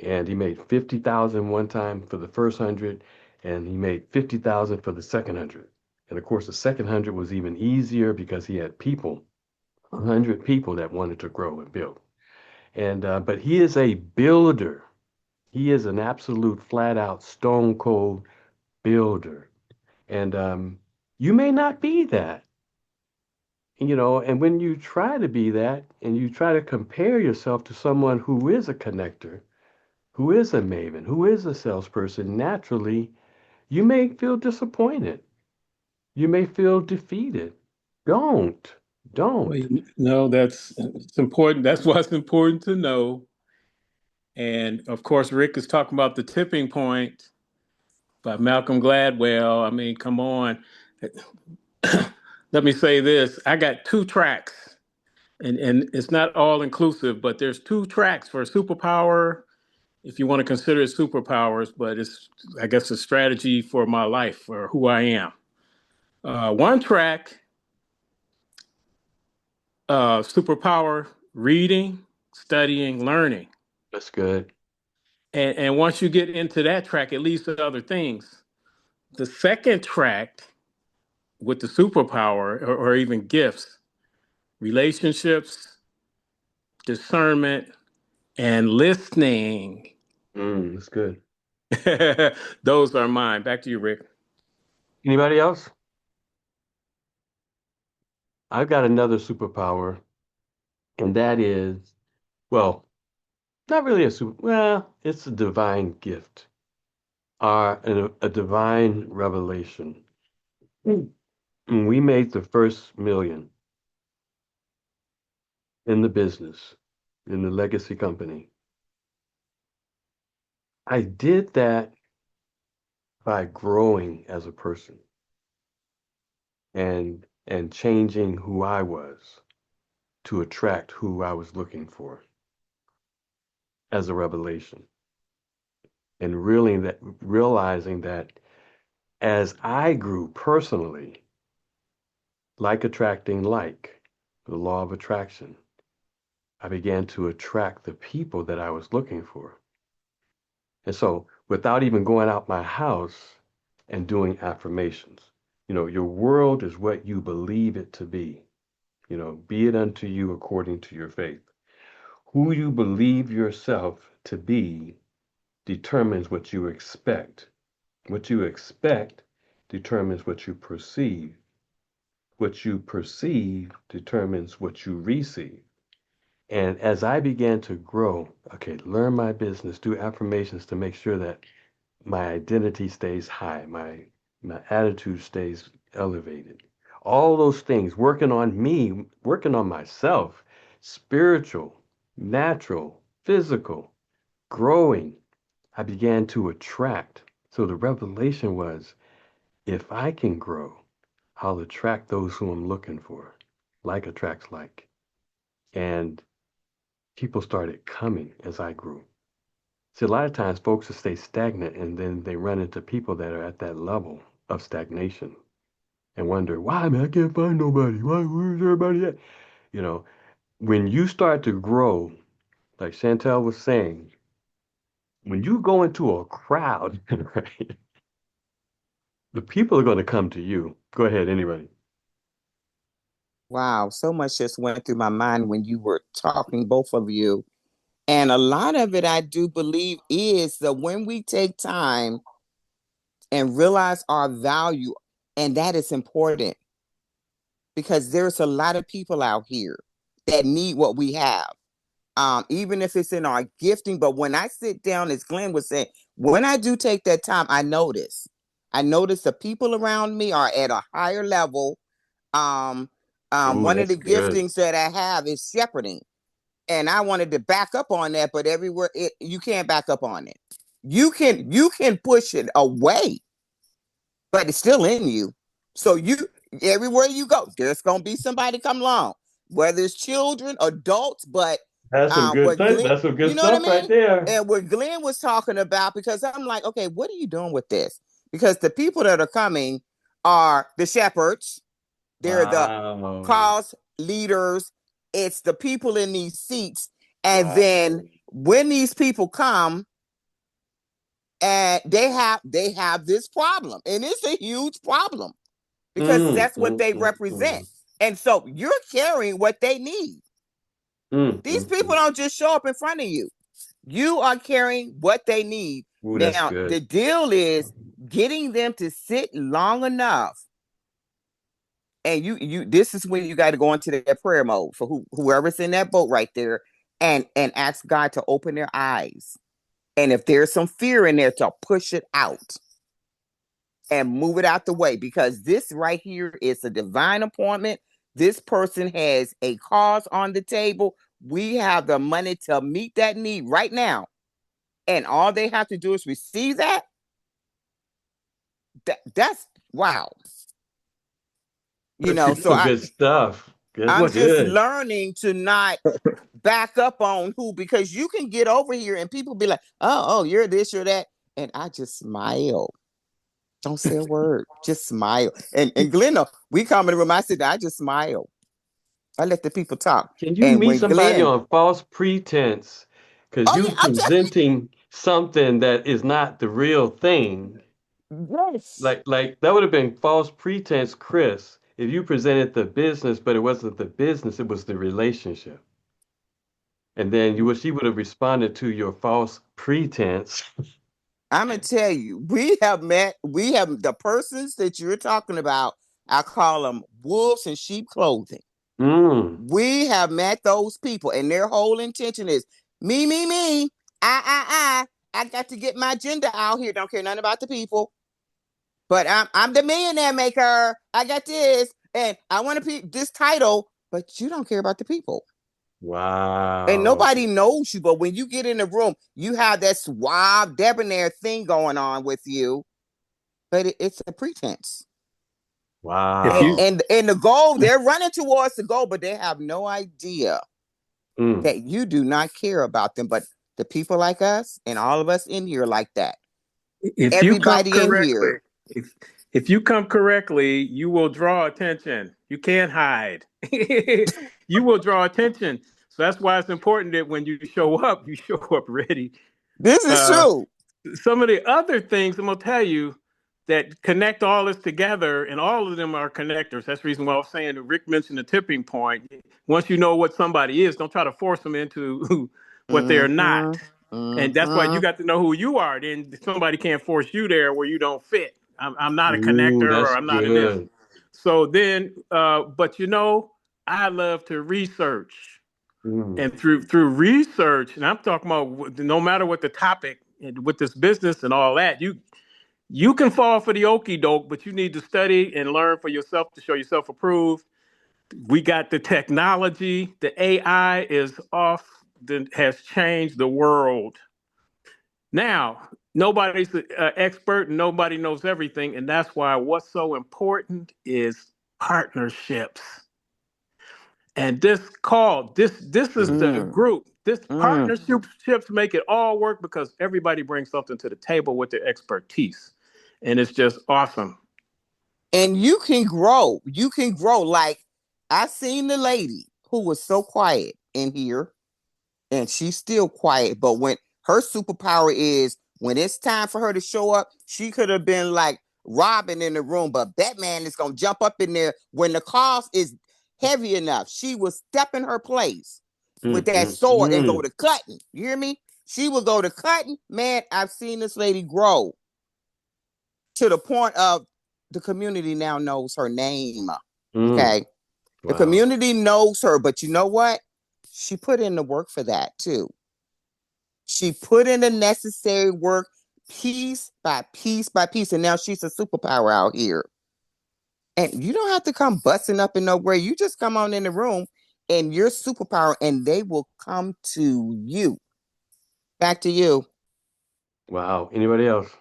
And he made 50,000 one time for the first 100, and he made 50,000 for the second 100. And of course, the second 100 was even easier because he had people, 100 people that wanted to grow and build. And but he is a builder. He is an absolute flat out stone cold builder. And you may not be that, and when you try to be that and you try to compare yourself to someone who is a connector, who is a maven, who is a salesperson, naturally, you may feel disappointed. You may feel defeated. Don't. Well, Don't. no, it's important. That's why it's important to know. And of course, Rick is talking about The Tipping Point by Malcolm Gladwell. I mean, come on. Let me say this. I got two tracks, and it's not all inclusive, but there's two tracks for Superpower, if you want to consider it superpowers, but it's, I guess, a strategy for my life or who I am. One track, superpower, reading, studying, learning. That's good. And once you get into that track, it leads to other things. The second track with the superpower or even gifts, relationships, discernment, and listening. That's good. Those are mine. Back to you, Rick. Anybody else? I've got another superpower, and that is, well, not really well, it's a divine gift, a divine revelation. When we made the first million in the business, in the legacy company, I did that by growing as a person and changing who I was to attract who I was looking for as a revelation. And really realizing that as I grew personally, like attracting like, the law of attraction, I began to attract the people that I was looking for. And so without even going out my house and doing affirmations, your world is what you believe it to be. Be it unto you according to your faith. Who you believe yourself to be determines what you expect. What you expect determines what you perceive. What you perceive determines what you receive. And as I began to grow, okay, learn my business, do affirmations to make sure that my identity stays high, my attitude stays elevated. All those things, working on me, working on myself, spiritual, natural, physical, growing, I began to attract. So the revelation was, if I can grow, I'll attract those who I'm looking for. Like attracts like. And people started coming as I grew. See, a lot of times folks will stay stagnant and then they run into people that are at that level of stagnation and wonder, why, man, I can't find nobody. Why, where's everybody at? You know, when you start to grow, like Chantel was saying, when you go into a crowd, right, the people are going to come to you. Go ahead, anybody. Wow, so much just went through my mind when you were talking, both of you. And a lot of it, I do believe, is that when we take time and realize our value. And that is important because there's a lot of people out here that need what we have. Even if it's in our gifting. But when I sit down, as Glenn was saying, when I do take that time, I notice the people around me are at a higher level. Ooh, One of that's the good. giftings that I have is shepherding. And I wanted to back up on that, but everywhere you can't back up on it. You can push it away, but it's still in you. So everywhere you go, there's gonna be somebody come along, whether it's children, adults, but That's some good what stuff. Glenn, That's some good you know what I stuff right mean? there. And what Glenn was talking about, because I'm like, okay, what are you doing with this? Because the people that are coming are the shepherds, they're the Wow. cause leaders, it's the people in these seats. And Wow. then when these people come, and they have this problem, and it's a huge problem because Mm, that's what mm, they mm, represent. mm, And so you're carrying what they need. These people mm. don't just show up in front of you. You are carrying what they need. Ooh, that's Now, the good. deal is getting them to sit long enough. And you this is when you got to go into that prayer mode for whoever's in that boat right there, and ask God to open their eyes. And if there's some fear in there, to push it out and move it out the way, because this right here is a divine appointment. This person has a cause on the table. We have the money to meet that need right now. And all they have to do is receive that. That's wow. That's So some good stuff. That's I'm What just good. learning to not back up on who, because you can get over here and people be like, oh, you're this, you're that. And I just smile. Don't say a word. Just smile. And Glenn, we come in the room, I said, I just smile. I let the people talk. Can you And meet when somebody Glenn, on false pretense because oh you yeah, I'm just presenting something that is not the real thing? yes. Like that would have been false pretense, Chris, if you presented the business, but it wasn't the business, it was the relationship. And then she would have responded to your false pretense. I'm gonna tell you, we have the persons that you're talking about. I call them wolves in sheep clothing. Mm. We have met those people, and their whole intention is me. I got to get my agenda out here. Don't care nothing about the people. But I'm the millionaire maker. I got this, and I want to be this title, but you don't care about the people. And Wow. nobody knows you. But when you get in the room, you have that suave, debonair thing going on with you, but it's a pretense. if And, you Wow. and and the goal, they're running towards the goal, but they have no idea Mm. that you do not care about them. But the people like us and all of us in here like that. if you come Everybody in correctly, here. if if you come correctly, you will draw attention. You can't hide. You will draw attention. So that's why it's important that when you show up, you show up ready. This is Uh, true. some of the other things I'm gonna tell you that connect all this together, and all of them are connectors. That's the reason why I was saying that Rick mentioned the tipping point. Once you know what somebody is, don't try to force them into what they're Mm-hmm. not. And that's why you Mm-hmm. got to know who you are. Then somebody can't force you there where you don't fit. I'm not a Ooh, connector, or that's I'm not in this. good. So then, but I love to research, Mm. and through research, and I'm talking about no matter what the topic with this business and all that, you can fall for the okey doke, but you need to study and learn for yourself to show yourself approved. We got the technology, the AI is off, has changed the world. Now, nobody's an expert and nobody knows everything. And that's why what's so important is partnerships. And this is Mm. the Mm, group. This mm. partnerships make it all work because everybody brings something to the table with their expertise. And it's just awesome. And you can grow. You can grow. Like I seen the lady who was so quiet in here, and she's still quiet. But when her superpower is when it's time for her to show up, she could have been like Robin in the room, but Batman is gonna jump up in there when the cost is heavy enough. She will step in her place with Mm, that mm, sword and go mm. to cutting. You hear me? She will go to cutting. Man, I've seen this lady grow. to the point of the community now knows her name. Mm, Okay. The wow. community knows her, but you know what? She put in the work for that too. She put in the necessary work piece by piece by piece. And now she's a superpower out here. And you don't have to come busting up in nowhere. You just come on in the room and you're superpower and they will come to you. Back to you. Wow. Anybody else?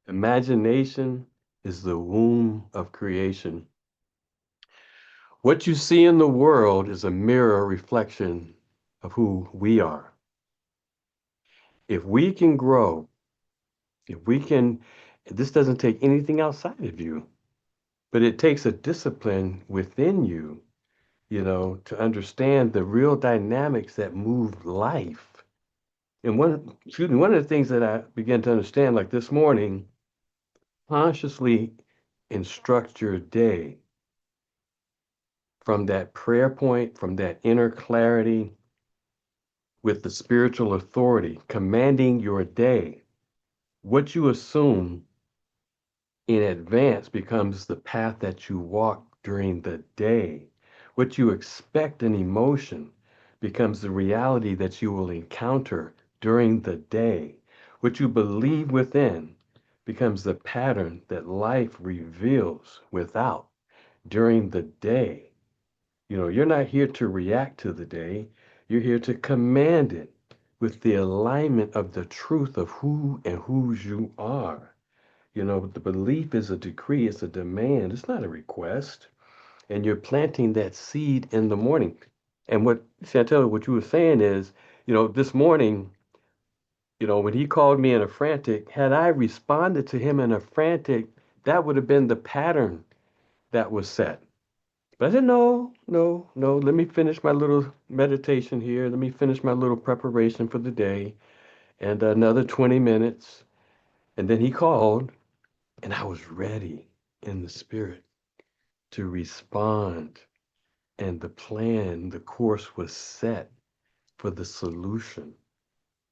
Imagination is the womb of creation. What you see in the world is a mirror reflection of who we are. If we can grow, if we can, this doesn't take anything outside of you, but it takes a discipline within you, to understand the real dynamics that move life. And one of the things that I began to understand, like this morning, consciously instruct your day from that prayer point, from that inner clarity with the spiritual authority, commanding your day. What you assume in advance becomes the path that you walk during the day. What you expect in emotion becomes the reality that you will encounter during the day. What you believe within becomes the pattern that life reveals without during the day. You're not here to react to the day, you're here to command it with the alignment of the truth of who and whose you are. The belief is a decree, it's a demand, it's not a request. And you're planting that seed in the morning. And what Chantel, what you were saying is, this morning, when he called me in a frantic, had I responded to him in a frantic, that would have been the pattern that was set. But I said, no, no, no, let me finish my little meditation here. Let me finish my little preparation for the day and another 20 minutes. And then he called, and I was ready in the spirit to respond. And the plan, the course was set for the solution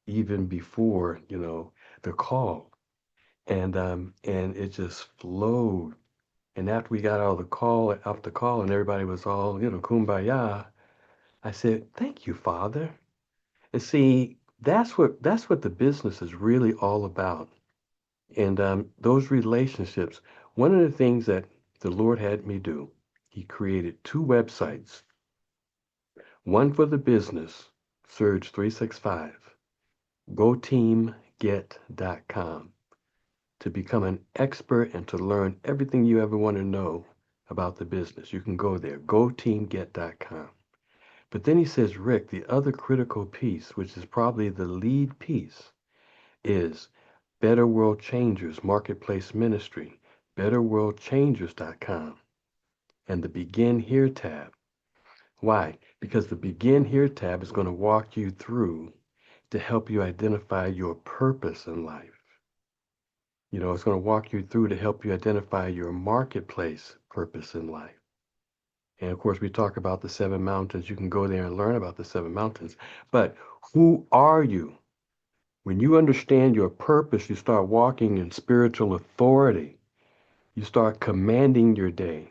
even before, the call. And it just flowed. And after we got off the call, and everybody was all, kumbaya, I said, "Thank you, Father." And see, that's what the business is really all about. And those relationships. One of the things that the Lord had me do, He created two websites. One for the business, Surge 365, GoTeamGet.com, to become an expert and to learn everything you ever want to know about the business. You can go there, GoTeamGet.com. But then he says, Rick, the other critical piece, which is probably the lead piece, is Better World Changers Marketplace Ministry, BetterWorldChangers.com, and the Begin Here tab. Why? Because the Begin Here tab is going to walk you through to help you identify your purpose in life. It's going to walk you through to help you identify your marketplace purpose in life. And of course, we talk about the seven mountains. You can go there and learn about the seven mountains. But who are you? When you understand your purpose, you start walking in spiritual authority. You start commanding your day.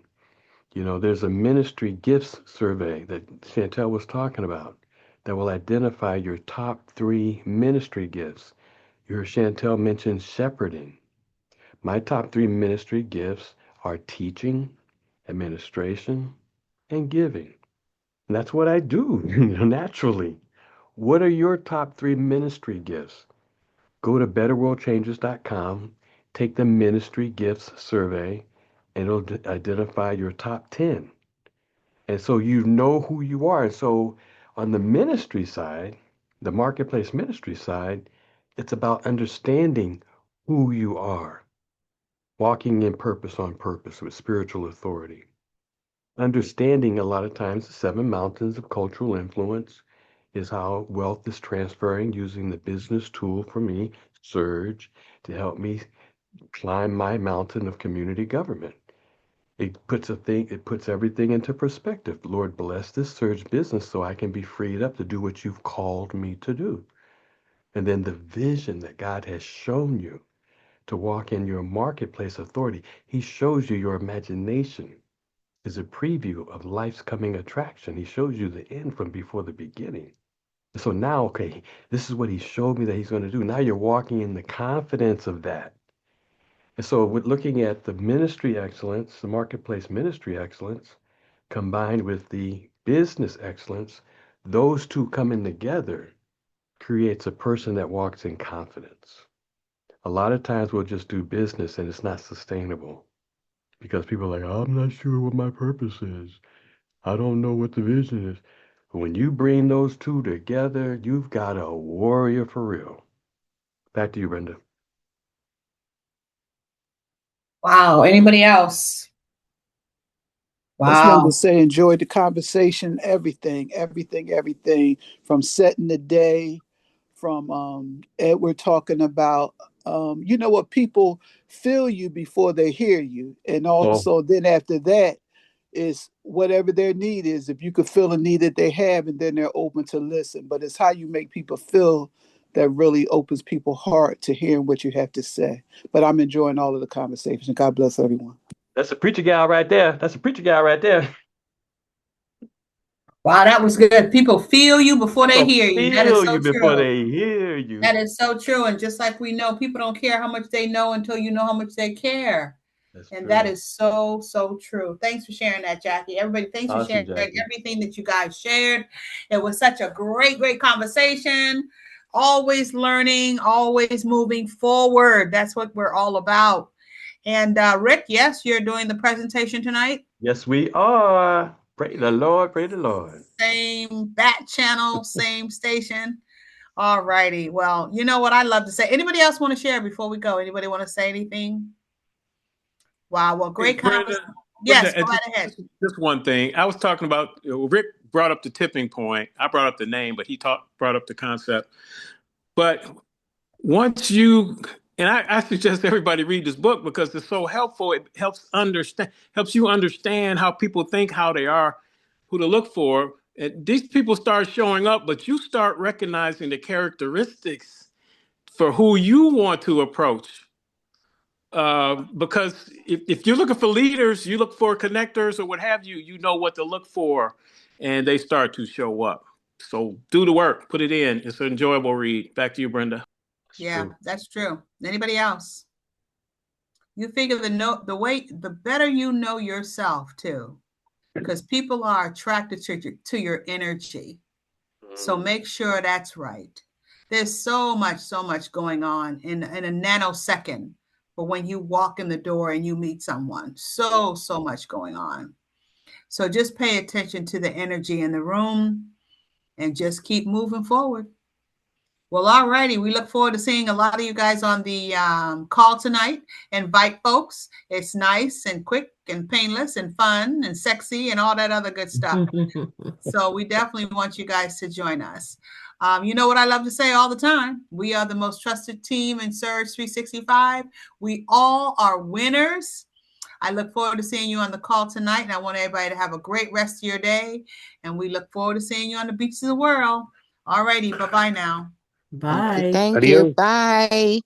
There's a ministry gifts survey that Chantel was talking about that will identify your top 3 ministry gifts. You heard Chantel mention shepherding. My top 3 ministry gifts are teaching, administration, and giving. And that's what I do, naturally. What are your top 3 ministry gifts? Go to betterworldchangers.com, take the ministry gifts survey, and it'll identify your top 10. And so you know who you are. And so on the ministry side, the marketplace ministry side, it's about understanding who you are, walking in purpose on purpose with spiritual authority. Understanding a lot of times the 7 mountains of cultural influence is how wealth is transferring using the business tool for me, Surge, to help me climb my mountain of community government. It puts everything into perspective. Lord, bless this Surge business so I can be freed up to do what you've called me to do. And then the vision that God has shown you. to walk in your marketplace authority. He shows you your imagination is a preview of life's coming attraction. He shows you the end from before the beginning. So now, okay, this is what he showed me that he's going to do. Now you're walking in the confidence of that. And so with looking at the ministry excellence, the marketplace ministry excellence, combined with the business excellence, those two coming together creates a person that walks in confidence. A lot of times we'll just do business and it's not sustainable because people are like, I'm not sure what my purpose is. I don't know what the vision is. But when you bring those two together, you've got a warrior for real. Back to you, Brenda. Wow. Anybody else? I just wanted Wow. to say, enjoyed the conversation, everything from setting the day, from Edward talking about, you know what, people feel you before they hear you. And also then after that is whatever their need is, if you could feel a need that they have, and then they're open to listen. But it's how you make people feel that really opens people's heart to hearing what you have to say. But I'm enjoying all of the conversation. God bless everyone. That's a preacher gal right there. That's a preacher gal right there. Wow, that was good. People feel you before they People hear you. That is feel so you before true. they hear you. That is so true. And just like we know, people don't care how much they know until you know how much they care. That's And true. that is so, so true. Thanks for sharing that, Jackie. Everybody, thanks for Awesome, sharing Jackie. everything that you guys shared. It was such a great, great conversation. Always learning, always moving forward. That's what we're all about. And Rick, yes, you're doing the presentation tonight. Yes, we are. Praise the Lord. Praise the Lord. Same bat channel, same station. All righty. Well, you know what I love to say. Anybody else want to share before we go? Anybody want to say anything? Wow. Well, great conversation. Yes, go right ahead. Just one thing. I was talking about, Rick brought up the tipping point. I brought up the name, but he brought up the concept. But once and I suggest everybody read this book because it's so helpful. It helps you understand how people think, how they are, who to look for. And these people start showing up, but you start recognizing the characteristics for who you want to approach. Because if you're looking for leaders, you look for connectors or what have you, you know what to look for, and they start to show up. So do the work, put it in. It's an enjoyable read. Back to you, Brenda. Yeah, that's true. Anybody else? You figure the better you know yourself too, because people are attracted to your energy. So make sure that's right. There's so much going on in a nanosecond. But when you walk in the door and you meet someone, so much going on. So just pay attention to the energy in the room and just keep moving forward. Well, all righty. We look forward to seeing a lot of you guys on the call tonight. Invite folks. It's nice and quick and painless and fun and sexy and all that other good stuff. So we definitely want you guys to join us. You know what I love to say all the time? We are the most trusted team in Surge 365. We all are winners. I look forward to seeing you on the call tonight, and I want everybody to have a great rest of your day. And we look forward to seeing you on the beaches of the world. All righty. Bye-bye now. Bye. Thank you. Adios. Bye.